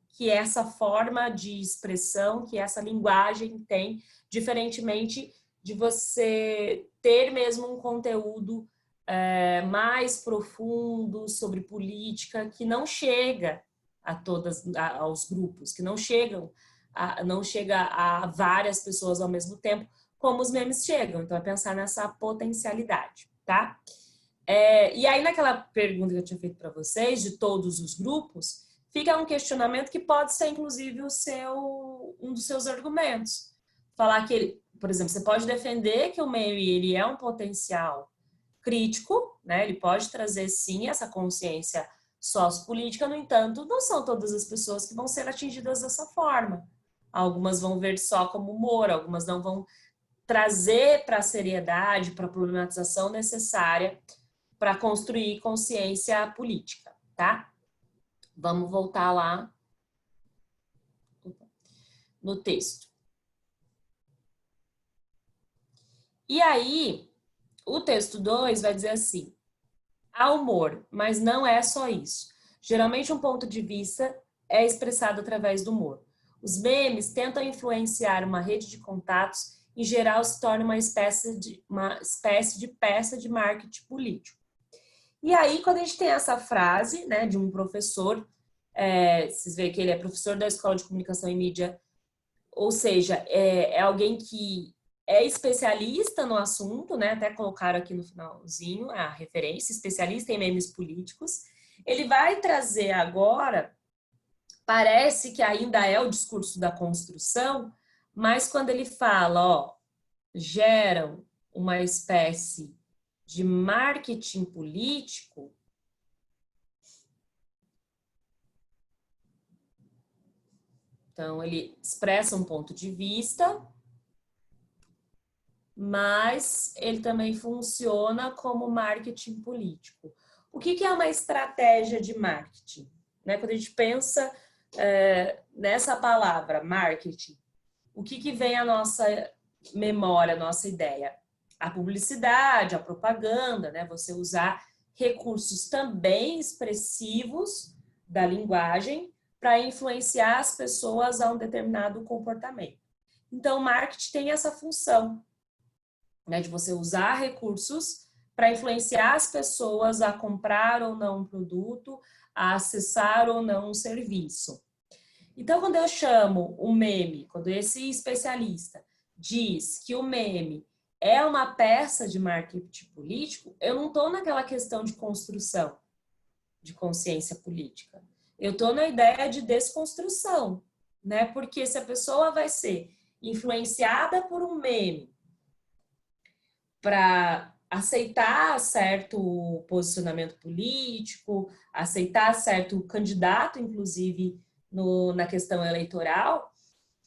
Speaker 2: que essa forma de expressão, que essa linguagem tem, diferentemente de você ter mesmo um conteúdo mais profundo sobre política, que não chega aos grupos, que não chega a várias pessoas ao mesmo tempo, como os memes chegam. Então, é pensar nessa potencialidade, tá? E aí, naquela pergunta que eu tinha feito para vocês, de todos os grupos, fica um questionamento que pode ser, inclusive, um dos seus argumentos. Falar que, por exemplo, você pode defender que o meme ele é um potencial crítico, né? Ele pode trazer, sim, essa consciência sociopolítica, no entanto, não são todas as pessoas que vão ser atingidas dessa forma. Algumas vão ver só como humor, algumas não vão trazer para a seriedade, para a problematização necessária para construir consciência política, tá? Vamos voltar lá no texto. E aí, o texto 2 vai dizer assim: há humor, mas não é só isso. Geralmente um ponto de vista é expressado através do humor. Os memes tentam influenciar uma rede de contatos, em geral se torna uma espécie de peça de marketing político. E aí, quando a gente tem essa frase, né, de um professor, vocês veem que ele é professor da Escola de Comunicação e Mídia, ou seja, é alguém que é especialista no assunto, né? Até colocaram aqui no finalzinho a referência, especialista em memes políticos. Ele vai trazer agora, parece que ainda é o discurso da construção, mas quando ele fala, ó, geram uma espécie de marketing político, então ele expressa um ponto de vista, mas ele também funciona como marketing político. O que é uma estratégia de marketing? Né? Quando a gente pensa nessa palavra, marketing, o que vem à nossa memória, à nossa ideia? A publicidade, a propaganda, né? Você usar recursos também expressivos da linguagem para influenciar as pessoas a um determinado comportamento. Então, o marketing tem essa função, né, de você usar recursos para influenciar as pessoas a comprar ou não um produto, a acessar ou não um serviço. Então, quando eu chamo o meme, quando esse especialista diz que o meme é uma peça de marketing político, eu não estou naquela questão de construção de consciência política. Eu estou na ideia de desconstrução, né? Porque se a pessoa vai ser influenciada por um meme para aceitar certo posicionamento político, aceitar certo candidato, inclusive, na questão eleitoral,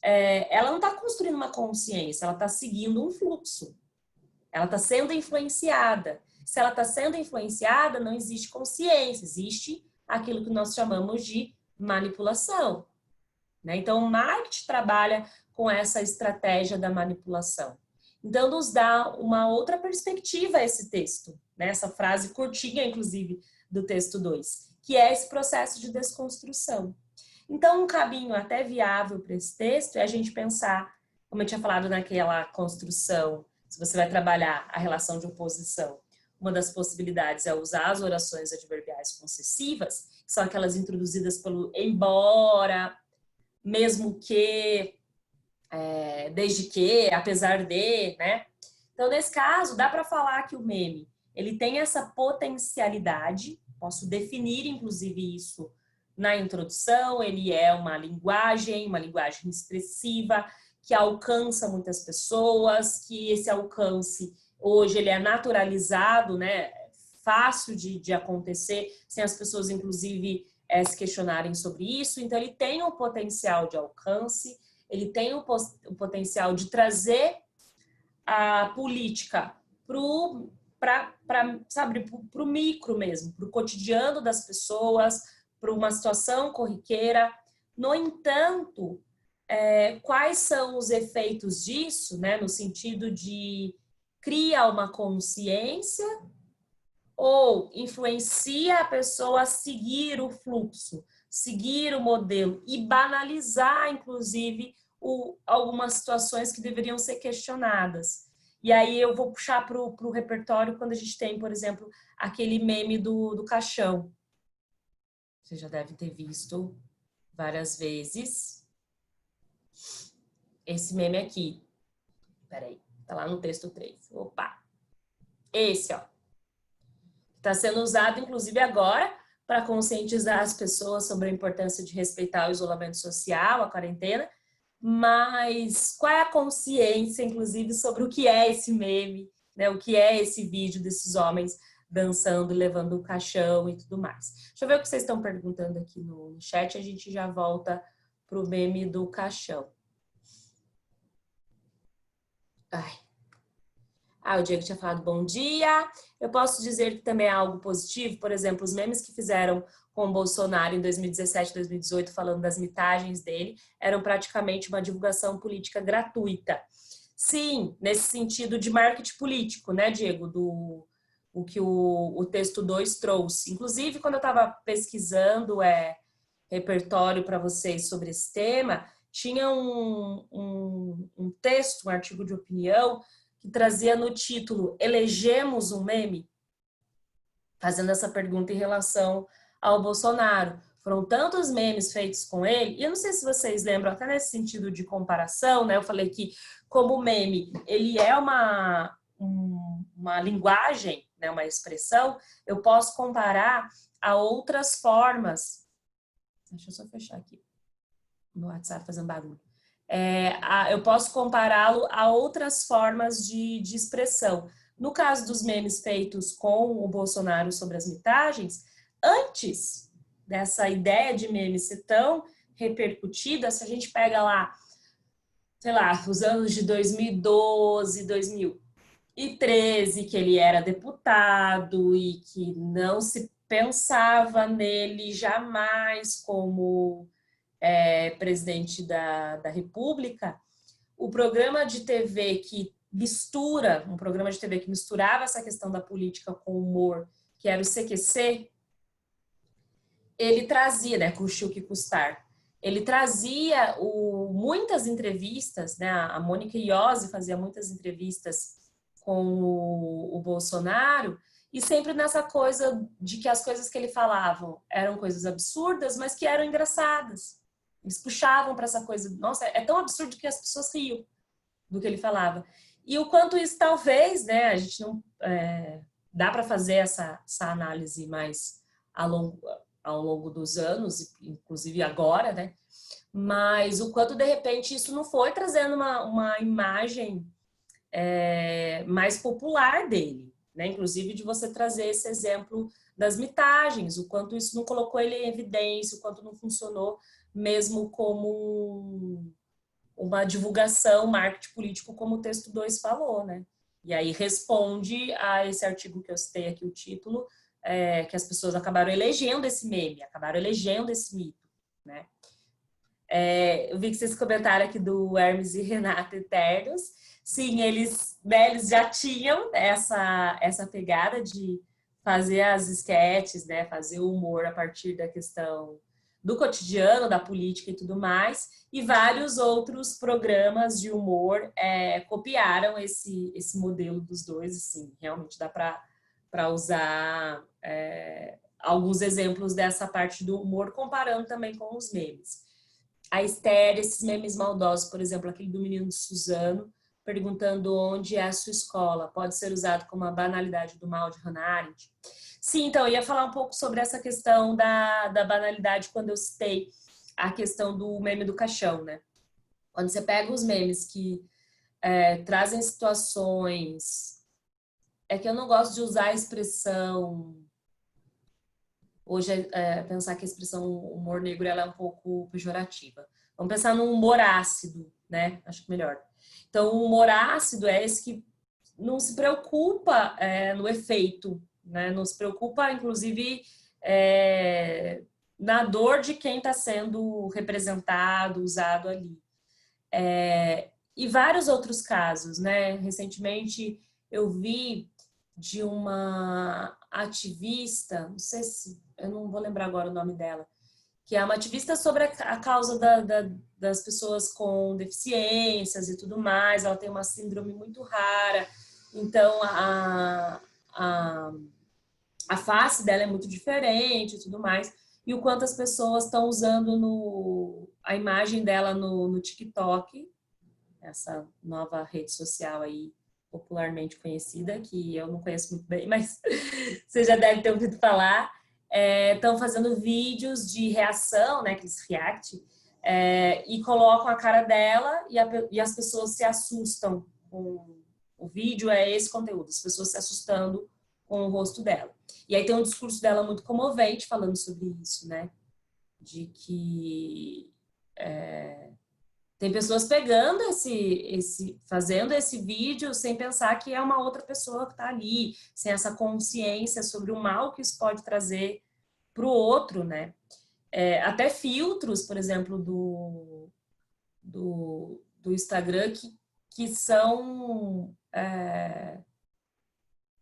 Speaker 2: ela não está construindo uma consciência, ela está seguindo um fluxo. Ela está sendo influenciada. Se ela está sendo influenciada, não existe consciência, existe aquilo que nós chamamos de manipulação. Né? Então, o marketing trabalha com essa estratégia da manipulação. Então, nos dá uma outra perspectiva esse texto, né? Essa frase curtinha, inclusive, do texto 2, que é esse processo de desconstrução. Então, um caminho até viável para esse texto é a gente pensar, como eu tinha falado naquela construção, se você vai trabalhar a relação de oposição, uma das possibilidades é usar as orações adverbiais possessivas, que são aquelas introduzidas pelo embora, mesmo que, desde que, apesar de, né? Então, nesse caso, dá para falar que o meme, ele tem essa potencialidade, posso definir, inclusive, isso na introdução, ele é uma linguagem expressiva, que alcança muitas pessoas, que esse alcance, hoje, ele é naturalizado, né? Fácil de acontecer, sem as pessoas, inclusive, se questionarem sobre isso. Então, ele tem um potencial de alcance, ele tem o potencial de trazer a política para o micro mesmo, para o cotidiano das pessoas, para uma situação corriqueira. No entanto, quais são os efeitos disso, né, no sentido de cria uma consciência ou influencia a pessoa a seguir o fluxo, seguir o modelo e banalizar, inclusive, algumas situações que deveriam ser questionadas. E aí eu vou puxar para o repertório quando a gente tem, por exemplo, aquele meme do caixão. Vocês já devem ter visto várias vezes. Esse meme aqui. Peraí, tá lá no texto 3. Opa! Esse, ó. Está sendo usado, inclusive, agora para conscientizar as pessoas sobre a importância de respeitar o isolamento social, a quarentena. Mas qual é a consciência, inclusive, sobre o que é esse meme, né? O que é esse vídeo desses homens dançando, levando o caixão e tudo mais. Deixa eu ver o que vocês estão perguntando aqui no chat, a gente já volta para o meme do caixão. Ai, O Diego tinha falado bom dia. Eu posso dizer que também é algo positivo, por exemplo, os memes que fizeram com o Bolsonaro em 2017, 2018, falando das mitagens dele, eram praticamente uma divulgação política gratuita. Sim, nesse sentido de marketing político, né, Diego, o que o texto 2 trouxe. Inclusive, quando eu estava pesquisando repertório para vocês sobre esse tema, tinha um texto, um artigo de opinião, que trazia no título "Elegemos um meme?", fazendo essa pergunta em relação ao Bolsonaro. Foram tantos memes feitos com ele, e eu não sei se vocês lembram, até nesse sentido de comparação, né? Eu falei que, como meme, ele é uma linguagem, né? Uma expressão, eu posso comparar a outras formas. Deixa eu só fechar aqui. Meu WhatsApp fazendo barulho. Eu posso compará-lo a outras formas de expressão. No caso dos memes feitos com o Bolsonaro sobre as mitagens, antes dessa ideia de meme ser tão repercutida, se a gente pega lá, sei lá, os anos de 2012, 2013, que ele era deputado e que não se pensava nele jamais como presidente da República, o programa de TV um programa de TV que misturava essa questão da política com humor, que era o CQC, ele trazia, né, com o Chuk Custar, ele trazia muitas entrevistas, né, a Mônica Iose fazia muitas entrevistas com o Bolsonaro, e sempre nessa coisa de que as coisas que ele falavam eram coisas absurdas, mas que eram engraçadas. Eles puxavam para essa coisa, nossa, é tão absurdo que as pessoas riam do que ele falava. E o quanto isso talvez, né, a gente não dá para fazer essa análise mais ao longo dos anos, inclusive agora, né, mas o quanto de repente isso não foi trazendo uma imagem mais popular dele, né, inclusive de você trazer esse exemplo das mitagens, o quanto isso não colocou ele em evidência, o quanto não funcionou mesmo como uma divulgação, marketing político, como o texto 2 falou, né? E aí responde a esse artigo que eu citei aqui, o título, que as pessoas acabaram elegendo esse meme, acabaram elegendo esse mito, né? Eu vi que vocês comentaram aqui do Hermes e Renato Eternos. Sim, eles já tinham essa pegada de fazer as esquetes, né? Fazer o humor a partir da questão do cotidiano, da política e tudo mais, e vários outros programas de humor copiaram esse modelo dos dois, assim, realmente dá para usar alguns exemplos dessa parte do humor, comparando também com os memes. A Esther, esses memes maldosos, por exemplo, aquele do menino de Suzano, perguntando onde é a sua escola, pode ser usado como uma banalidade do mal de Hannah Arendt. Sim, então, eu ia falar um pouco sobre essa questão da banalidade quando eu citei a questão do meme do caixão, né? Quando você pega os memes que trazem situações... É que eu não gosto de usar a expressão... Hoje, pensar que a expressão humor negro ela é um pouco pejorativa. Vamos pensar no humor ácido, né? Acho que melhor. Então, o humor ácido é esse que não se preocupa no efeito, né? Não se preocupa, inclusive, na dor de quem está sendo representado, usado ali. E vários outros casos, né? Recentemente, eu vi de uma ativista, não sei se, eu não vou lembrar agora o nome dela, que é uma ativista sobre a causa das pessoas com deficiências e tudo mais. Ela tem uma síndrome muito rara, então a face dela é muito diferente e tudo mais. E o quanto as pessoas estão usando a imagem dela no TikTok, essa nova rede social aí, popularmente conhecida, que eu não conheço muito bem, mas você já deve ter ouvido falar. Estão fazendo vídeos de reação, né, aqueles react, e colocam a cara dela e as pessoas se assustam com o vídeo, esse conteúdo, as pessoas se assustando com o rosto dela. E aí tem um discurso dela muito comovente falando sobre isso, né, de que Tem pessoas pegando fazendo esse vídeo sem pensar que é uma outra pessoa que está ali, sem essa consciência sobre o mal que isso pode trazer para o outro, né? Até filtros, por exemplo, do Instagram que são...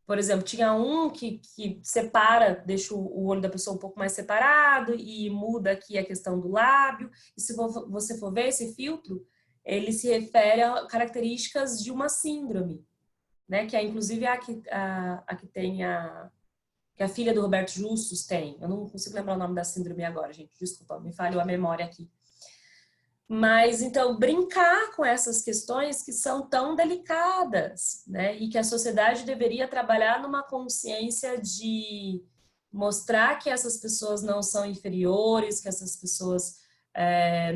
Speaker 2: por exemplo, tinha um que separa, deixa o olho da pessoa um pouco mais separado e muda aqui a questão do lábio. E se você for ver esse filtro, ele se refere a características de uma síndrome, né? Que é inclusive a que tem que a filha do Roberto Justus tem. Eu não consigo lembrar o nome da síndrome agora, gente. Desculpa, me falhou a memória aqui. Mas, então, brincar com essas questões que são tão delicadas, né? E que a sociedade deveria trabalhar numa consciência de mostrar que essas pessoas não são inferiores, que essas pessoas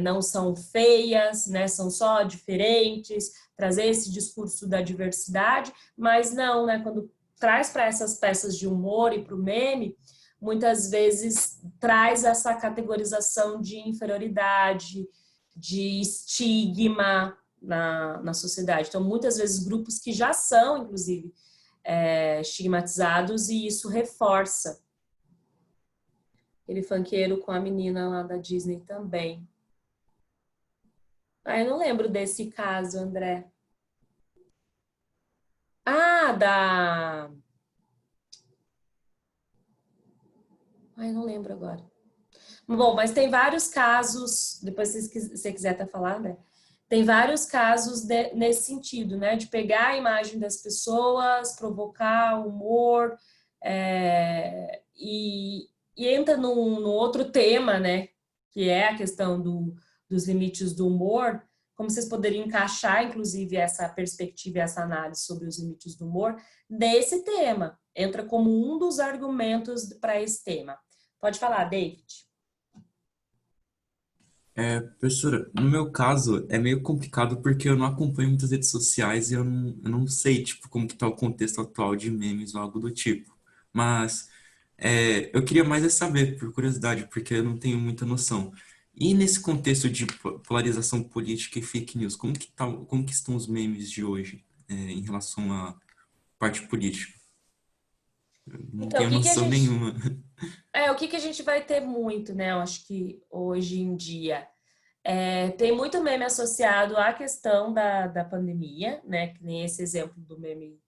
Speaker 2: não são feias, né? São só diferentes, trazer esse discurso da diversidade, mas não, né? Quando traz para essas peças de humor e para o meme, muitas vezes traz essa categorização de inferioridade, de estigma na sociedade. Então, muitas vezes, grupos que já são, inclusive, estigmatizados, e isso reforça. Aquele funkeiro com a menina lá da Disney também. Eu não lembro desse caso, André. Não lembro agora. Bom, mas tem vários casos, depois se você quiser até falar, né? Tem vários casos nesse sentido, né? De pegar a imagem das pessoas, provocar humor, e entra num outro tema, né? Que é a questão dos limites do humor. Como vocês poderiam encaixar, inclusive, essa perspectiva e essa análise sobre os limites do humor nesse tema? Entra como um dos argumentos para esse tema. Pode falar, David.
Speaker 3: Professora, no meu caso é meio complicado porque eu não acompanho muitas redes sociais e eu não sei, tipo, como que tá o contexto atual de memes ou algo do tipo. Mas eu queria mais saber, por curiosidade, porque eu não tenho muita noção. E nesse contexto de polarização política e fake news, como que estão os memes de hoje, em relação à parte política? Eu não
Speaker 2: Então,
Speaker 3: tenho noção nenhuma.
Speaker 2: o que a gente vai ter muito, né? Eu acho que hoje em dia tem muito meme associado à questão da pandemia, né? Que nem esse exemplo do meme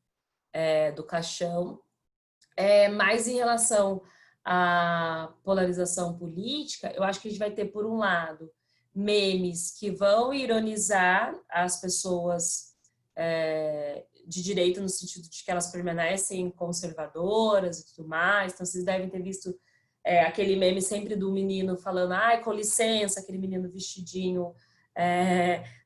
Speaker 2: do caixão. Mas em relação à polarização política, eu acho que a gente vai ter, por um lado, memes que vão ironizar as pessoas de direita, no sentido de que elas permanecem conservadoras e tudo mais. Então, vocês devem ter visto aquele meme sempre do menino falando, ai, com licença, aquele menino vestidinho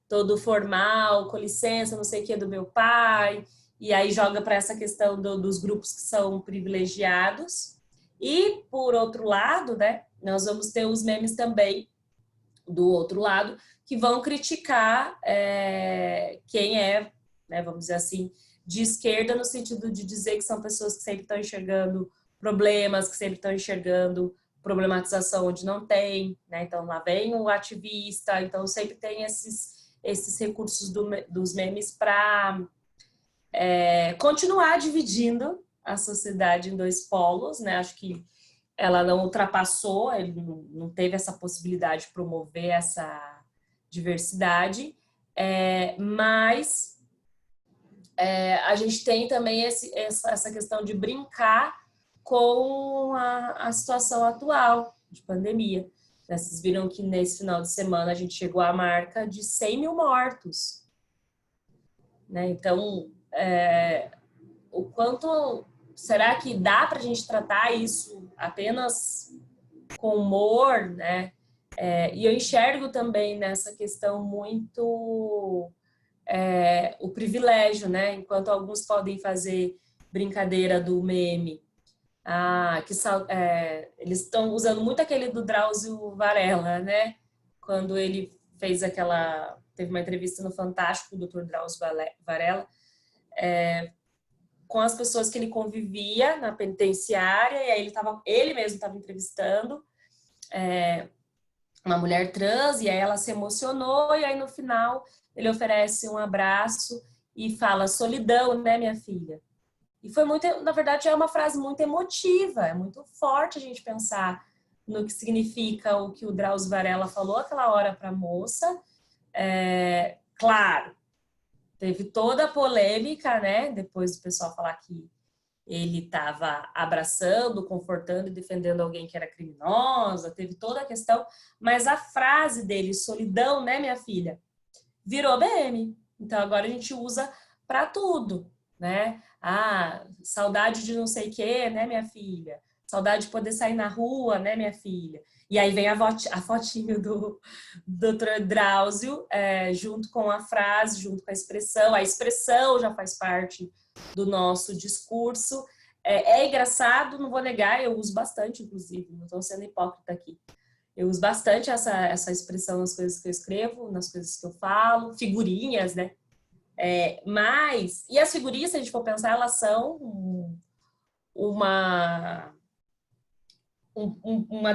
Speaker 2: todo formal, com licença, não sei o que, do meu pai. E aí joga para essa questão dos grupos que são privilegiados. E, por outro lado, né, nós vamos ter os memes também, do outro lado, que vão criticar quem né, vamos dizer assim, de esquerda, no sentido de dizer que são pessoas que sempre estão enxergando problemas, que sempre estão enxergando problematização onde não tem, né? Então lá vem o ativista, então sempre tem esses recursos dos memes para continuar dividindo a sociedade em dois polos, né? Acho que ela não ultrapassou, ele não teve essa possibilidade de promover essa diversidade, mas a gente tem também essa questão de brincar com a situação atual de pandemia. Vocês viram que nesse final de semana a gente chegou à marca de 100 mil mortos, né? Então, o quanto será que dá para a gente tratar isso apenas com humor, né? E eu enxergo também nessa questão muito o privilégio, né? Enquanto alguns podem fazer brincadeira do meme, eles estão usando muito aquele do Drauzio Varela, né? Quando ele teve uma entrevista no Fantástico, o Dr. Drauzio Varela, com as pessoas que ele convivia na penitenciária, e aí ele mesmo estava entrevistando uma mulher trans, e aí ela se emocionou, e aí no final ele oferece um abraço e fala: solidão, né, minha filha? E foi muito, na verdade, é uma frase muito emotiva, é muito forte a gente pensar no que significa o que o Drauzio Varela falou aquela hora para a moça. Claro, teve toda a polêmica, né? Depois do pessoal falar que ele estava abraçando, confortando e defendendo alguém que era criminosa, teve toda a questão, mas a frase dele, solidão, né, minha filha, virou BM. Então agora a gente usa para tudo, né? Ah, saudade de não sei o quê, né, minha filha? Saudade de poder sair na rua, né, minha filha? E aí vem a fotinho do Dr. Drauzio, junto com a frase, junto com a expressão já faz parte do nosso discurso. É engraçado, não vou negar, eu uso bastante, inclusive, não estou sendo hipócrita aqui. Eu uso bastante essa expressão nas coisas que eu escrevo, nas coisas que eu falo, figurinhas, né? E as figurinhas, se a gente for pensar, elas são uma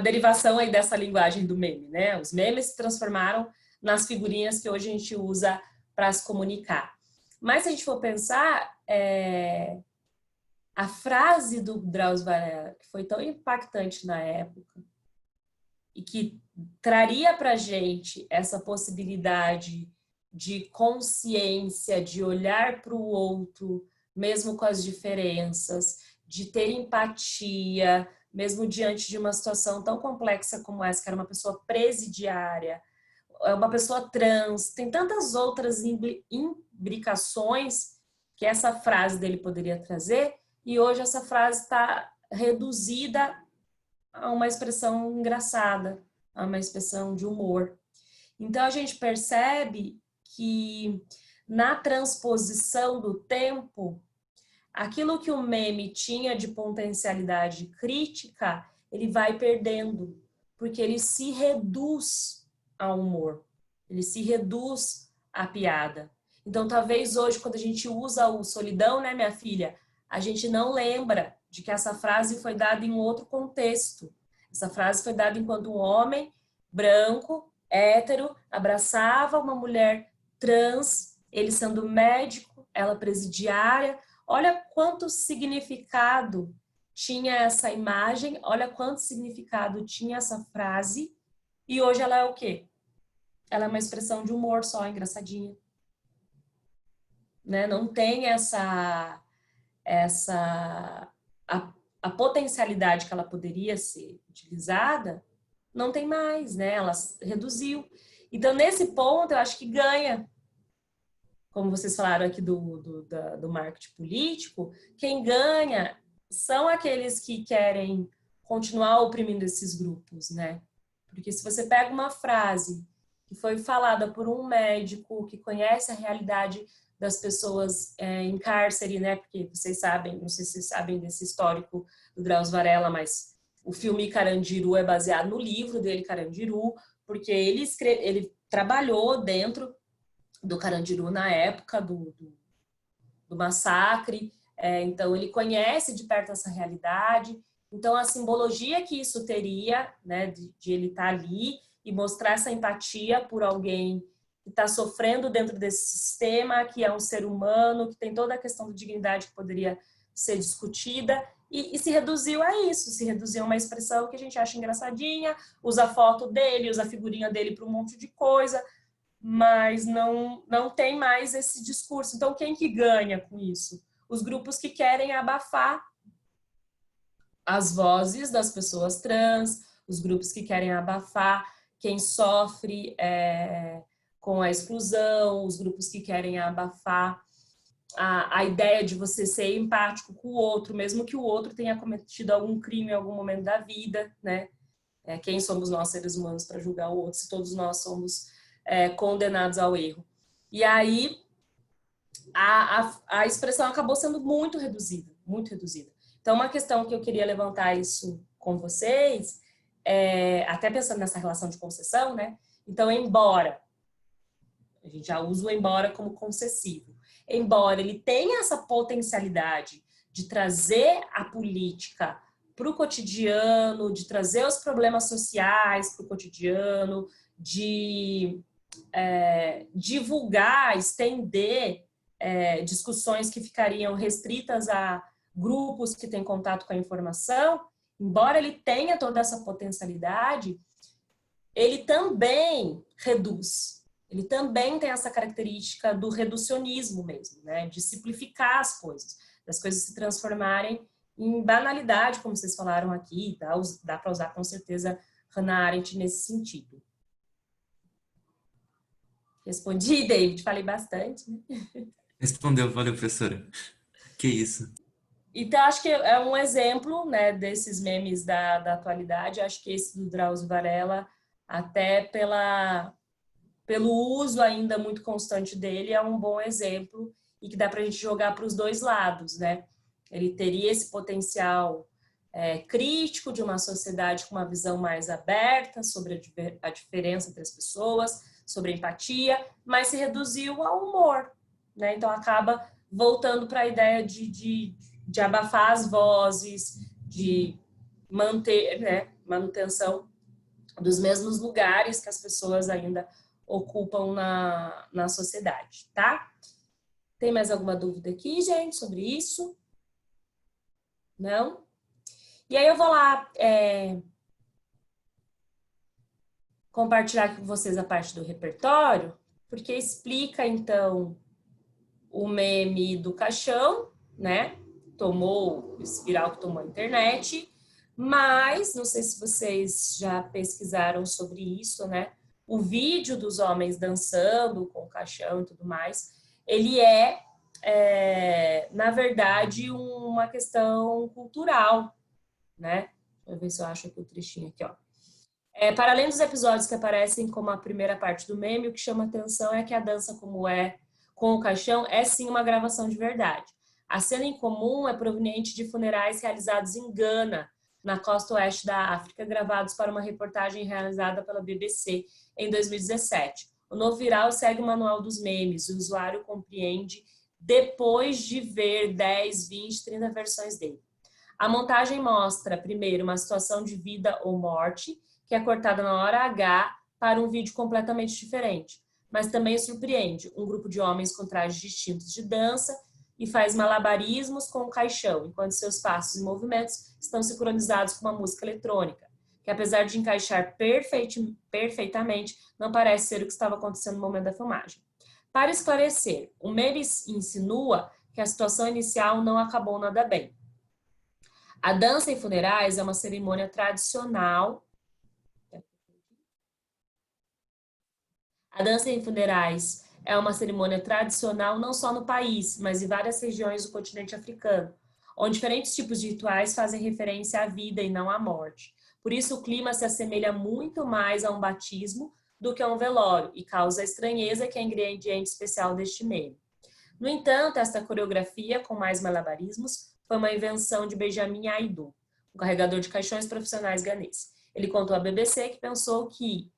Speaker 2: derivação aí dessa linguagem do meme, né? Os memes se transformaram nas figurinhas que hoje a gente usa para se comunicar. Mas se a gente for pensar, a frase do Drauzio Varela, que foi tão impactante na época, e que traria para a gente essa possibilidade de consciência, de olhar para o outro, mesmo com as diferenças, de ter empatia, mesmo diante de uma situação tão complexa como essa, que era uma pessoa presidiária, uma pessoa trans, tem tantas outras imbricações que essa frase dele poderia trazer, e hoje essa frase está reduzida a uma expressão engraçada, a uma expressão de humor. Então a gente percebe que na transposição do tempo, aquilo que o meme tinha de potencialidade crítica, ele vai perdendo, porque ele se reduz ao humor, ele se reduz à piada. Então talvez hoje, quando a gente usa o solidão, né, minha filha, a gente não lembra de que essa frase foi dada em outro contexto. Essa frase foi dada enquanto um homem branco, hétero, abraçava uma mulher trans, ele sendo médico, ela presidiária. Olha quanto significado tinha essa imagem, olha quanto significado tinha essa frase, e hoje ela é o quê? Ela é uma expressão de humor só, engraçadinha. Né? Não tem a potencialidade que ela poderia ser utilizada, não tem mais, né? Ela reduziu. Então, nesse ponto, eu acho que ganha. Como vocês falaram aqui do marketing político, quem ganha são aqueles que querem continuar oprimindo esses grupos, né? Porque se você pega uma frase que foi falada por um médico que conhece a realidade das pessoas em cárcere, né? Porque vocês sabem, não sei se vocês sabem desse histórico do Drauzio Varela, mas o filme Carandiru é baseado no livro dele, Carandiru, porque ele trabalhou dentro do Carandiru na época do massacre, então ele conhece de perto essa realidade. Então a simbologia que isso teria, né, de ele estar ali e mostrar essa empatia por alguém que está sofrendo dentro desse sistema, que é um ser humano, que tem toda a questão da dignidade que poderia ser discutida, e se reduziu a isso, se reduziu a uma expressão que a gente acha engraçadinha, usa a foto dele, usa a figurinha dele para um monte de coisa, mas não tem mais esse discurso. Então, quem que ganha com isso? Os grupos que querem abafar as vozes das pessoas trans, os grupos que querem abafar quem sofre com a exclusão, os grupos que querem abafar a ideia de você ser empático com o outro, mesmo que o outro tenha cometido algum crime em algum momento da vida, né? Quem somos nós, seres humanos, para julgar o outro, se todos nós somos condenados ao erro. E aí, a expressão acabou sendo muito reduzida, muito reduzida. Então, uma questão que eu queria levantar isso com vocês, até pensando nessa relação de concessão, né? Então, embora, a gente já usa o embora como concessivo, embora ele tenha essa potencialidade de trazer a política para o cotidiano, de trazer os problemas sociais para o cotidiano, de divulgar, estender discussões que ficariam restritas a grupos que têm contato com a informação, embora ele tenha toda essa potencialidade, ele também reduz. Ele também tem essa característica do reducionismo mesmo, né? De simplificar as coisas, das coisas se transformarem em banalidade, como vocês falaram aqui, dá para usar com certeza Hannah Arendt nesse sentido. Respondi, David, falei bastante, né?
Speaker 3: Respondeu, valeu, professora. Que isso.
Speaker 2: Então, acho que é um exemplo, né, desses memes da atualidade. Acho que esse do Drauzio Varela, até pelo uso ainda muito constante dele, é um bom exemplo e que dá para a gente jogar para os dois lados, né? Ele teria esse potencial crítico de uma sociedade com uma visão mais aberta sobre a diferença entre as pessoas, sobre a empatia, mas se reduziu ao humor, né? Então acaba voltando para a ideia de abafar as vozes, de manter, né, manutenção dos mesmos lugares que as pessoas ainda ocupam na sociedade, tá? Tem mais alguma dúvida aqui, gente, sobre isso? Não? E aí eu vou lá compartilhar com vocês a parte do repertório, porque explica, então, o meme do caixão, né? Tomou, esse viral que tomou a internet, mas, não sei se vocês já pesquisaram sobre isso, né? O vídeo dos homens dançando com o caixão e tudo mais, ele na verdade, uma questão cultural, né? Deixa eu ver se eu acho aqui o trechinho aqui, ó. Para além dos episódios que aparecem como a primeira parte do meme, o que chama atenção é que a dança como com o caixão é sim uma gravação de verdade. A cena em comum é proveniente de funerais realizados em Gana, na costa oeste da África, gravados para uma reportagem realizada pela BBC em 2017. O novo viral segue o manual dos memes, o usuário compreende depois de ver 10, 20, 30 versões dele. A montagem mostra, primeiro, uma situação de vida ou morte, que é cortada na hora H para um vídeo completamente diferente. Mas também surpreende um grupo de homens com trajes distintos de dança e faz malabarismos com o caixão, enquanto seus passos e movimentos estão sincronizados com uma música eletrônica, que apesar de encaixar perfeitamente, não parece ser o que estava acontecendo no momento da filmagem. Para esclarecer, o meme insinua que a situação inicial não acabou nada bem. A dança em funerais é uma cerimônia tradicional. A dança em funerais é uma cerimônia tradicional não só no país, mas em várias regiões do continente africano, onde diferentes tipos de rituais fazem referência à vida e não à morte. Por isso, o clima se assemelha muito mais a um batismo do que a um velório e causa a estranheza que é ingrediente especial deste meme. No entanto, esta coreografia, com mais malabarismos, foi uma invenção de Benjamin Aidoo, um carregador de caixões profissionais ganês. Ele contou à BBC que pensou que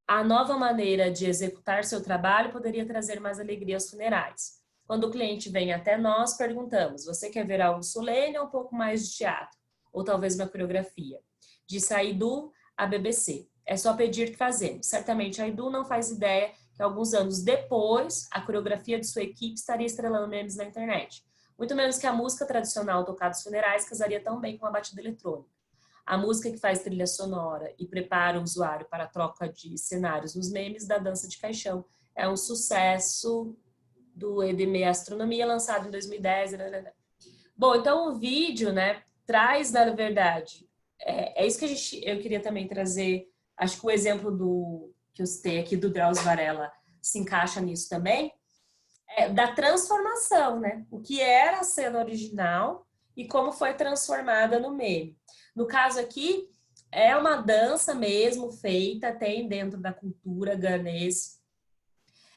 Speaker 2: a nova maneira de executar seu trabalho poderia trazer mais alegria aos funerais. Quando o cliente vem até nós, perguntamos: você quer ver algo solene ou um pouco mais de teatro? Ou talvez uma coreografia? Disse Aidoo à BBC. É só pedir que fazemos. Certamente Aidoo não faz ideia que alguns anos depois, a coreografia de sua equipe estaria estrelando memes na internet. Muito menos que a música tradicional tocada nos funerais casaria tão bem com a batida eletrônica. A música que faz trilha sonora e prepara o usuário para a troca de cenários nos memes da dança de caixão é um sucesso do EDM Astronomia, lançado em 2010. Bom, então o vídeo, né, traz, na verdade, é isso que eu queria também trazer. Acho que o exemplo que eu citei aqui do Drauzio Varela se encaixa nisso também, da transformação, né? O que era a cena original e como foi transformada no meme. No caso aqui, é uma dança mesmo feita, tem dentro da cultura ganês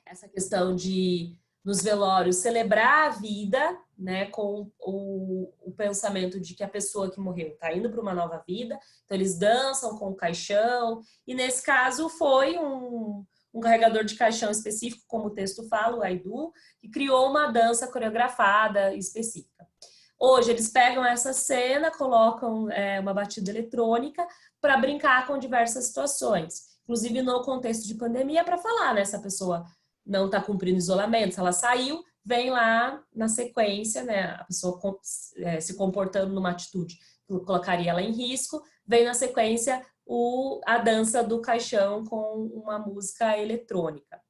Speaker 2: essa questão de, nos velórios, celebrar a vida, né, com o pensamento de que a pessoa que morreu está indo para uma nova vida, então eles dançam com o caixão, e nesse caso foi um carregador de caixão específico, como o texto fala, o Aidoo, que criou uma dança coreografada específica. Hoje eles pegam essa cena, colocam uma batida eletrônica para brincar com diversas situações. Inclusive no contexto de pandemia, para falar, né? Se a pessoa não está cumprindo isolamento, se ela saiu, vem lá na sequência, né? A pessoa se comportando numa atitude que colocaria ela em risco, vem na sequência a dança do caixão com uma música eletrônica.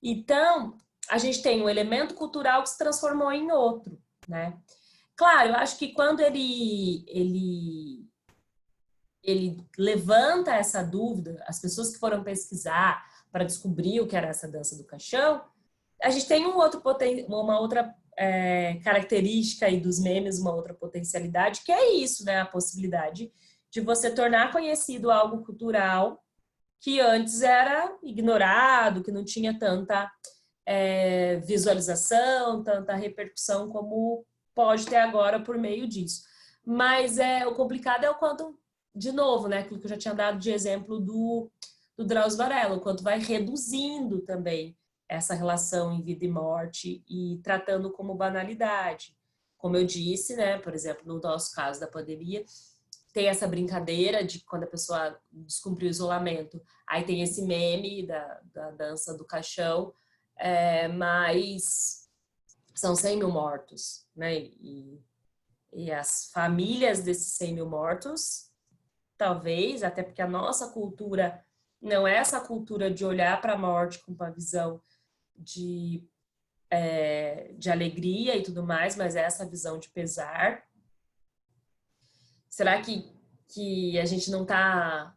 Speaker 2: Então, a gente tem um elemento cultural que se transformou em outro, né? Claro, eu acho que quando ele levanta essa dúvida, as pessoas que foram pesquisar para descobrir o que era essa dança do caixão, a gente tem uma outra característica aí dos memes, uma outra potencialidade, que é isso, né? A possibilidade de você tornar conhecido algo cultural que antes era ignorado, que não tinha tanta visualização, tanta repercussão como pode ter agora por meio disso. Mas o complicado é o quanto, de novo, né, aquilo que eu já tinha dado de exemplo do Drauzio Varela, o quanto vai reduzindo também essa relação em vida e morte e tratando como banalidade. Como eu disse, né, por exemplo, no nosso caso da pandemia, tem essa brincadeira de quando a pessoa descumpriu o isolamento, aí tem esse meme da dança do caixão, mas são 100 mil mortos, né? E as famílias desses 100 mil mortos, talvez, até porque a nossa cultura não é essa cultura de olhar para a morte com uma visão de alegria e tudo mais, mas é essa visão de pesar. Será que a gente não está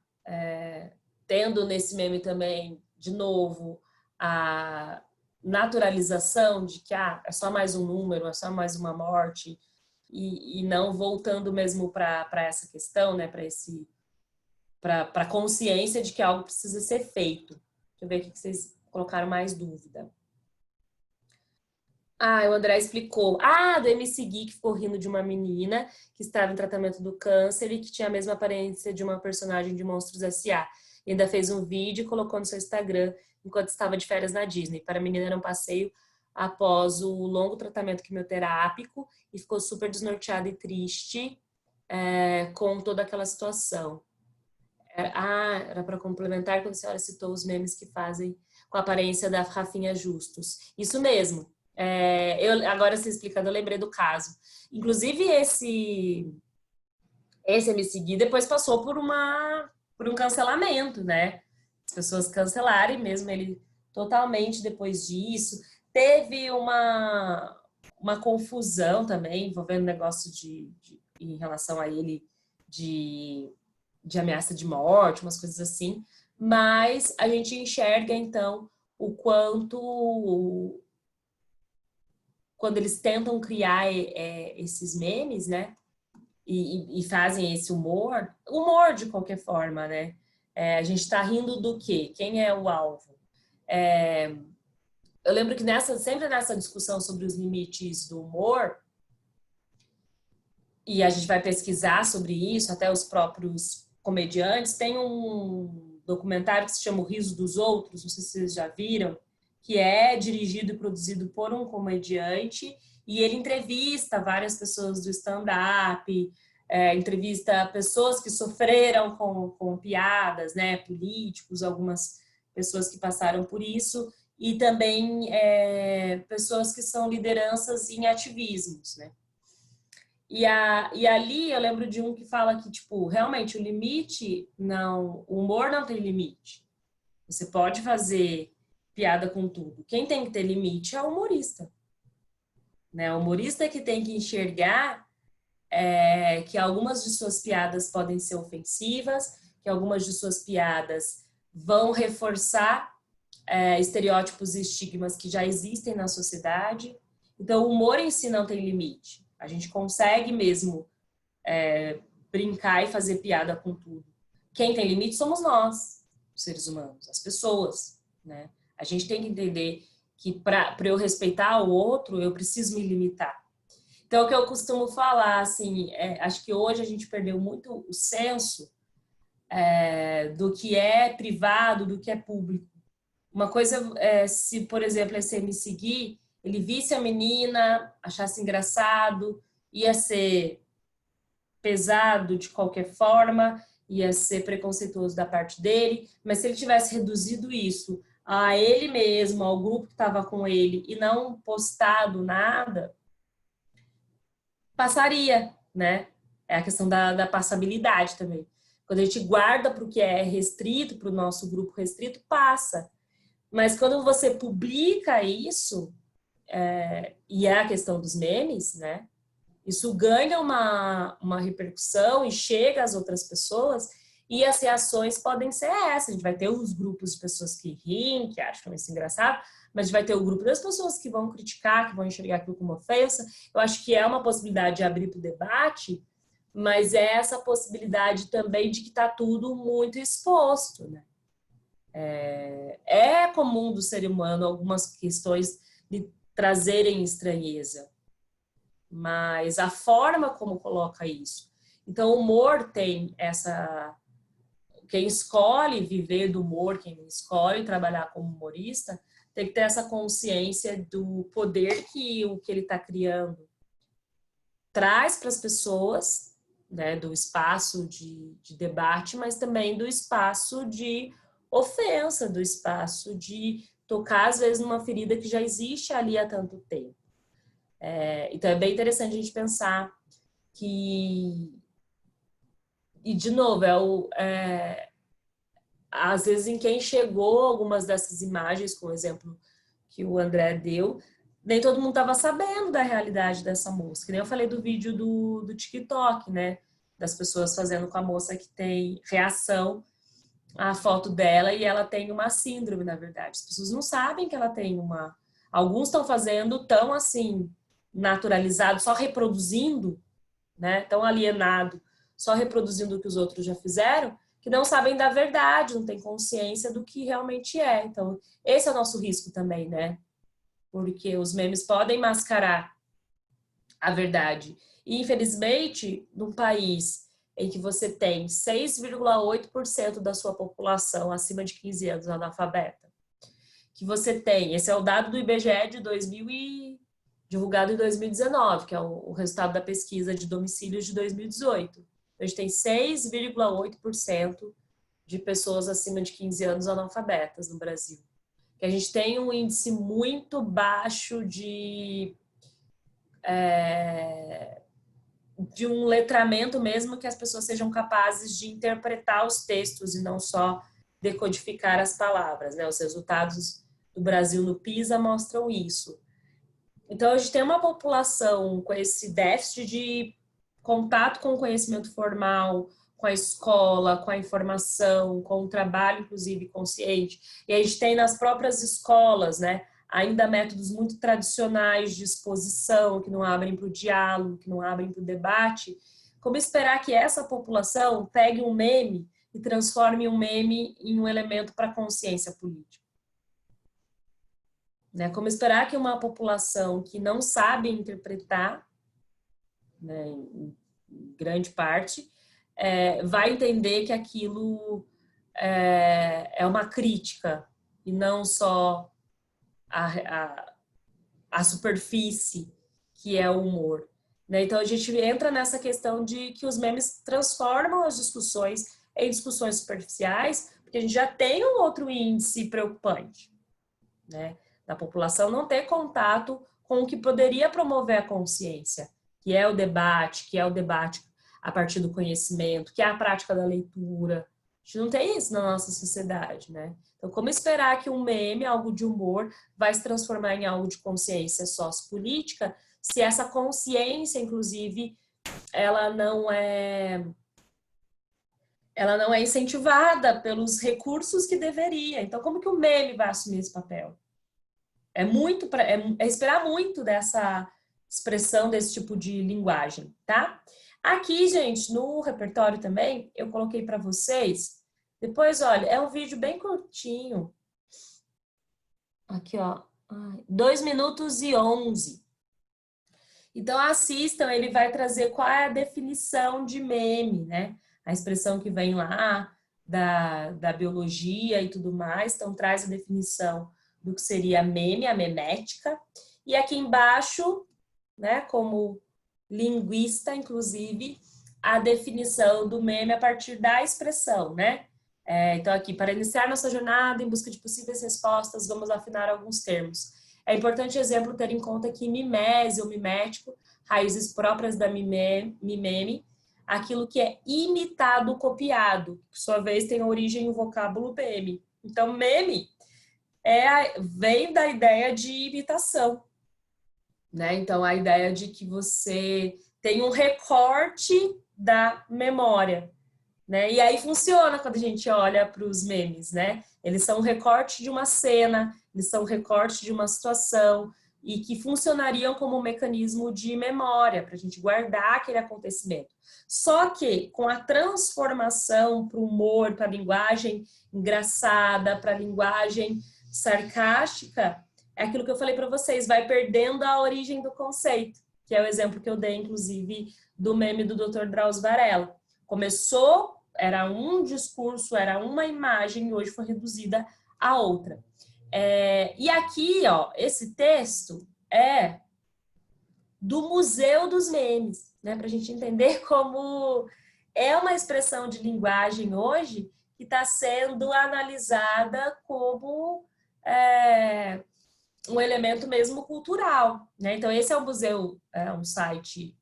Speaker 2: tendo nesse meme também, de novo, a naturalização de que é só mais um número, é só mais uma morte, e não voltando mesmo para essa questão, né, para a consciência de que algo precisa ser feito. Deixa eu ver aqui que vocês colocaram mais dúvida. O André explicou. Do MC Gui, que ficou rindo de uma menina que estava em tratamento do câncer e que tinha a mesma aparência de uma personagem de Monstros S.A. E ainda fez um vídeo e colocou no seu Instagram enquanto estava de férias na Disney. Para a menina era um passeio após o longo tratamento quimioterápico e ficou super desnorteada e triste com toda aquela situação. Era para complementar quando a senhora citou os memes que fazem com a aparência da Rafinha Justus. Isso mesmo. Agora, se explicando, eu lembrei do caso. Inclusive, esse MC Gui depois passou por um cancelamento, né? As pessoas cancelaram, mesmo ele totalmente depois disso. Teve uma confusão também envolvendo negócio em relação a ele de ameaça de morte, umas coisas assim. Mas a gente enxerga, então, o quanto quando eles tentam criar esses memes, né, e fazem esse humor de qualquer forma, né, a gente está rindo do quê? Quem é o alvo? Eu lembro que sempre nessa discussão sobre os limites do humor, e a gente vai pesquisar sobre isso, até os próprios comediantes, tem um documentário que se chama O Riso dos Outros, não sei se vocês já viram, que é dirigido e produzido por um comediante, e ele entrevista várias pessoas do stand-up, entrevista pessoas que sofreram com piadas, né, políticos, algumas pessoas que passaram por isso, e também pessoas que são lideranças em ativismos, né. E ali eu lembro de um que fala que, tipo, realmente o humor não tem limite. Você pode fazer piada com tudo. Quem tem que ter limite é o humorista. Né? O humorista é que tem que enxergar que algumas de suas piadas podem ser ofensivas, que algumas de suas piadas vão reforçar estereótipos e estigmas que já existem na sociedade. Então, o humor em si não tem limite. A gente consegue mesmo brincar e fazer piada com tudo. Quem tem limite somos nós, os seres humanos, as pessoas, né? A gente tem que entender que para eu respeitar o outro, eu preciso me limitar. Então, o que eu costumo falar, assim, acho que hoje a gente perdeu muito o senso do que é privado, do que é público. Uma coisa se, por exemplo, esse MC Gui, ele visse a menina, achasse engraçado ia ser pesado de qualquer forma, ia ser preconceituoso da parte dele, mas se ele tivesse reduzido isso a ele mesmo, ao grupo que estava com ele, e não postado nada, passaria, né? É a questão da passabilidade também. Quando a gente guarda para o que é restrito, para o nosso grupo restrito, passa. Mas quando você publica isso, e é a questão dos memes, né? Isso ganha uma repercussão e chega às outras pessoas, e as reações podem ser essas. A gente vai ter os grupos de pessoas que riem, que acham isso engraçado, mas a gente vai ter o grupo das pessoas que vão criticar, que vão enxergar aquilo como ofensa. Eu acho que é uma possibilidade de abrir para o debate, mas é essa possibilidade também de que está tudo muito exposto, né? É comum do ser humano algumas questões de trazerem estranheza, mas a forma como coloca isso. Então, o humor tem essa... Quem escolhe viver do humor, quem escolhe trabalhar como humorista, tem que ter essa consciência do poder que o que ele está criando traz para as pessoas, né, do espaço de debate, mas também do espaço de ofensa, do espaço de tocar, às vezes, numa ferida que já existe ali há tanto tempo. Então, é bem interessante a gente pensar que... E, de novo, às vezes, em quem chegou algumas dessas imagens, com o exemplo que o André deu, nem todo mundo estava sabendo da realidade dessa moça. Que nem eu falei do vídeo do TikTok, né? Das pessoas fazendo com a moça que tem reação à foto dela e ela tem uma síndrome, na verdade. As pessoas não sabem que ela tem uma... Alguns estão fazendo tão assim, naturalizado, só reproduzindo, né? Tão alienado, só reproduzindo o que os outros já fizeram, que não sabem da verdade, não têm consciência do que realmente é. Então, esse é o nosso risco também, né? Porque os memes podem mascarar a verdade. E, infelizmente, num país em que você tem 6,8% da sua população acima de 15 anos analfabeta, que você tem, esse é o dado do IBGE de 2000 divulgado em 2019, que é o resultado da pesquisa de domicílios de 2018. A gente tem 6,8% de pessoas acima de 15 anos analfabetas no Brasil. Que a gente tem um índice muito baixo de um letramento mesmo, que as pessoas sejam capazes de interpretar os textos e não só decodificar as palavras, né? Os resultados do Brasil no PISA mostram isso. Então, a gente tem uma população com esse déficit de contato com o conhecimento formal, com a escola, com a informação, com o trabalho, inclusive, consciente. E a gente tem nas próprias escolas, né, ainda métodos muito tradicionais de exposição, que não abrem para o diálogo, que não abrem para o debate. Como esperar que essa população pegue um meme e transforme um meme em um elemento para a consciência política? Né? Como esperar que uma população que não sabe interpretar, né, em grande parte, vai entender que aquilo é uma crítica e não só a superfície que é o humor. Né? Então, a gente entra nessa questão de que os memes transformam as discussões em discussões superficiais, porque a gente já tem um outro índice preocupante, né? Da população não ter contato com o que poderia promover a consciência, que é o debate a partir do conhecimento, que é a prática da leitura. A gente não tem isso na nossa sociedade, né? Então, como esperar que um meme, algo de humor, vai se transformar em algo de consciência sociopolítica, se essa consciência, inclusive, ela não é incentivada pelos recursos que deveria. Então, como que o meme vai assumir esse papel? É esperar muito dessa expressão, desse tipo de linguagem, tá? Aqui, gente, no repertório também, eu coloquei para vocês. Depois, olha, é um vídeo bem curtinho. Aqui, ó. 2 minutos e 11. Então, assistam, ele vai trazer qual é a definição de meme, né? A expressão que vem lá da biologia e tudo mais. Então, traz a definição do que seria meme, a memética. E aqui embaixo, né, como linguista, inclusive, a definição do meme a partir da expressão, né? Então, aqui, para iniciar nossa jornada em busca de possíveis respostas, vamos afinar alguns termos. É importante, exemplo, ter em conta que mimese ou mimético, raízes próprias da mimeme, aquilo que é imitado, copiado, que, por sua vez, tem origem no vocábulo meme. Então, meme vem da ideia de imitação, né? Então, a ideia de que você tem um recorte da memória, né? E aí funciona quando a gente olha para os memes, né? Eles são um recorte de uma cena, eles são um recorte de uma situação e que funcionariam como um mecanismo de memória para a gente guardar aquele acontecimento. Só que com a transformação para o humor, para a linguagem engraçada, para a linguagem sarcástica, é aquilo que eu falei para vocês, vai perdendo a origem do conceito, que é o exemplo que eu dei, inclusive, do meme do Dr. Drauzio Varela. Começou, era um discurso, era uma imagem, e hoje foi reduzida a outra. E aqui, ó, esse texto é do Museu dos Memes, né? Para a gente entender como é uma expressão de linguagem hoje que está sendo analisada como um elemento mesmo cultural, né? Então, esse é o museu, é um site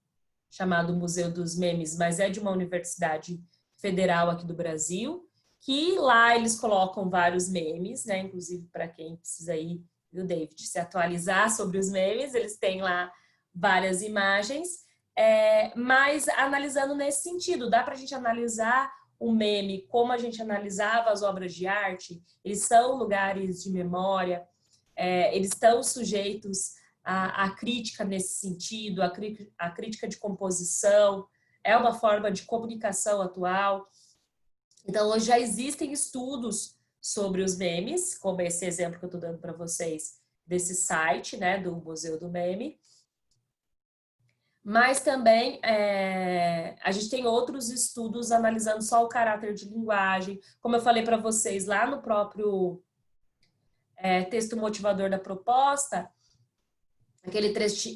Speaker 2: chamado Museu dos Memes, mas é de uma universidade federal aqui do Brasil, que lá eles colocam vários memes, né? Inclusive, para quem precisa ir, viu, David, se atualizar sobre os memes, eles têm lá várias imagens, mas analisando nesse sentido, dá para a gente analisar o meme como a gente analisava as obras de arte, eles são lugares de memória, eles estão sujeitos à crítica nesse sentido, à crítica de composição, é uma forma de comunicação atual. Então, hoje já existem estudos sobre os memes, como esse exemplo que eu estou dando para vocês, desse site, né, do Museu do Meme. Mas também a gente tem outros estudos analisando só o caráter de linguagem. Como eu falei para vocês lá no próprio texto motivador da proposta, aquele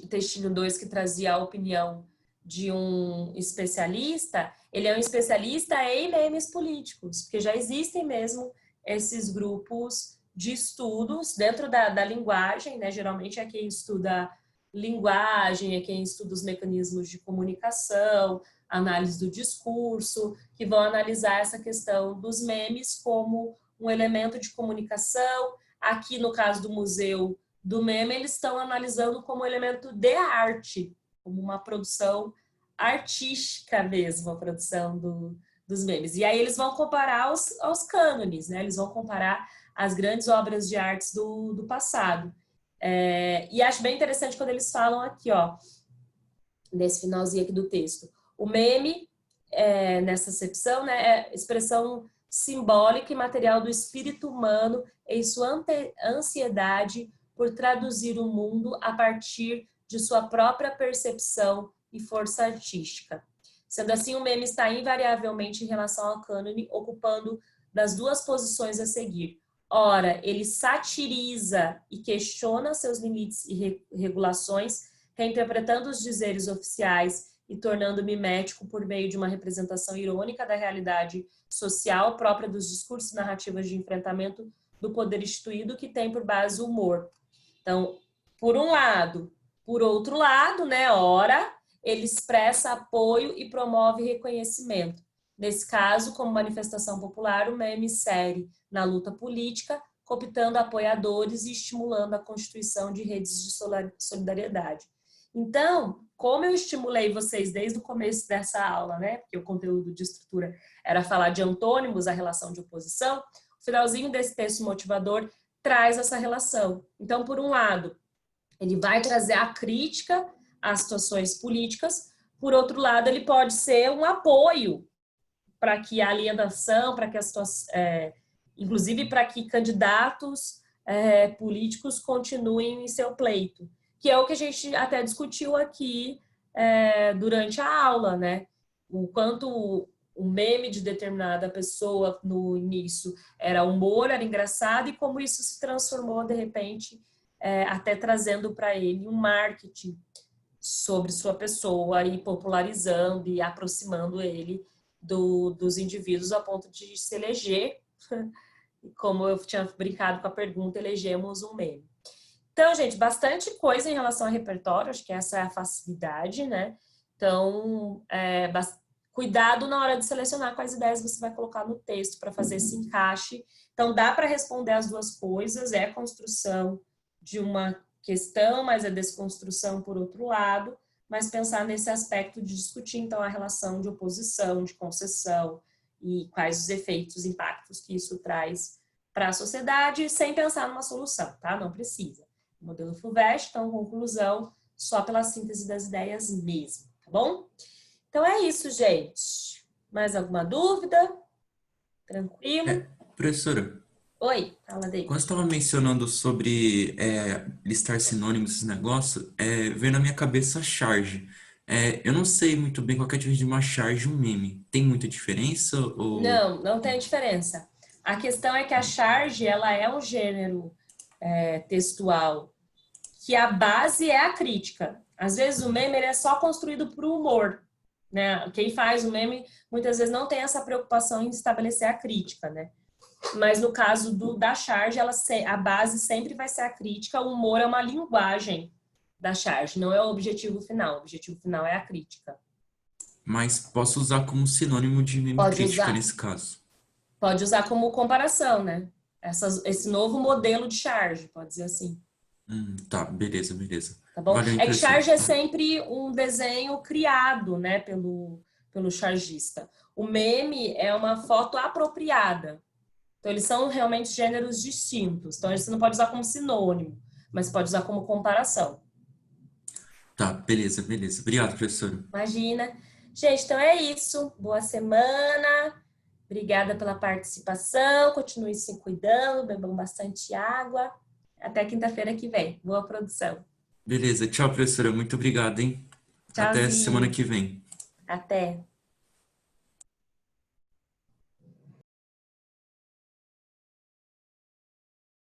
Speaker 2: textinho 2 que trazia a opinião de um especialista, ele é um especialista em memes políticos, porque já existem mesmo esses grupos de estudos dentro da linguagem, né? Geralmente é quem estuda linguagem, é quem estuda os mecanismos de comunicação, análise do discurso, que vão analisar essa questão dos memes como um elemento de comunicação. Aqui, no caso do Museu do Meme, eles estão analisando como elemento de arte, como uma produção artística mesmo, a produção dos memes. E aí eles vão comparar aos cânones, né? Eles vão comparar as grandes obras de artes do passado. E acho bem interessante quando eles falam aqui, ó, nesse finalzinho aqui do texto. O meme, nessa acepção, né, é expressão simbólica e material do espírito humano em sua ansiedade por traduzir o mundo a partir de sua própria percepção e força artística. Sendo assim, o meme está invariavelmente em relação ao cânone, ocupando das duas posições a seguir. Ora, ele satiriza e questiona seus limites e regulações, reinterpretando os dizeres oficiais e tornando mimético por meio de uma representação irônica da realidade social própria dos discursos e narrativas de enfrentamento do poder instituído, que tem por base o humor. Então, por um lado, por outro lado, né, ora, ele expressa apoio e promove reconhecimento. Nesse caso, como manifestação popular, o meme insere na luta política, cooptando apoiadores e estimulando a constituição de redes de solidariedade. Então, como eu estimulei vocês desde o começo dessa aula, né, porque o conteúdo de estrutura era falar de antônimos, a relação de oposição, o finalzinho desse texto motivador traz essa relação. Então, por um lado, ele vai trazer a crítica às situações políticas, por outro lado, ele pode ser um apoio para que a alienação, para que as inclusive para que candidatos políticos continuem em seu pleito, que é o que a gente até discutiu aqui durante a aula, né? O quanto o meme de determinada pessoa no início era humor, era engraçado, e como isso se transformou, de repente, até trazendo para ele um marketing sobre sua pessoa e popularizando e aproximando ele dos indivíduos a ponto de se eleger. Como eu tinha brincado com a pergunta, elegemos um meme. Então, gente, bastante coisa em relação ao repertório, acho que essa é a facilidade, né? Então, cuidado na hora de selecionar quais ideias você vai colocar no texto para fazer esse encaixe. Então, dá para responder as duas coisas, é a construção de uma questão, mas é desconstrução por outro lado, mas pensar nesse aspecto de discutir, então, a relação de oposição, de concessão e quais os efeitos, impactos que isso traz para a sociedade, sem pensar numa solução, tá? Não precisa. Modelo FUVEST, então, conclusão, só pela síntese das ideias mesmo, tá bom? Então é isso, gente. Mais alguma dúvida? Tranquilo?
Speaker 3: Professora,
Speaker 2: Oi, fala, David.
Speaker 3: quando você estava mencionando sobre listar sinônimos, esse negócio, veio na minha cabeça a charge. Eu não sei muito bem qual que é a diferença de uma charge e um meme. Tem muita diferença? Ou...
Speaker 2: Não tem diferença. A questão é que a charge, ela é um gênero textual que a base é a crítica. Às vezes o meme ele é só construído por humor, né? Quem faz o meme muitas vezes não tem essa preocupação em estabelecer a crítica, né? Mas no caso da charge, a base sempre vai ser a crítica, o humor é uma linguagem da charge, não é o objetivo final. O objetivo final é a crítica.
Speaker 3: Mas posso usar como sinônimo de meme
Speaker 2: Pode
Speaker 3: crítica
Speaker 2: usar.
Speaker 3: nesse caso?
Speaker 2: Pode usar como comparação, né? Esse novo modelo de charge, pode dizer assim.
Speaker 3: Tá, beleza.
Speaker 2: Tá bom?
Speaker 3: Valeu,
Speaker 2: É que
Speaker 3: impressão.
Speaker 2: charge é sempre um desenho criado, né, pelo chargista. O meme é uma foto apropriada. Então, eles são realmente gêneros distintos. Então, você não pode usar como sinônimo, mas pode usar como comparação.
Speaker 3: Tá, beleza. Obrigado, professora.
Speaker 2: Imagina. Gente, então é isso. Boa semana. Obrigada pela participação. Continue se cuidando, bebam bastante água. Até quinta-feira que vem. Boa produção.
Speaker 3: Beleza, tchau, professora. Muito obrigado, hein? Até semana
Speaker 2: Tchauzinho.
Speaker 3: que vem.
Speaker 2: Até.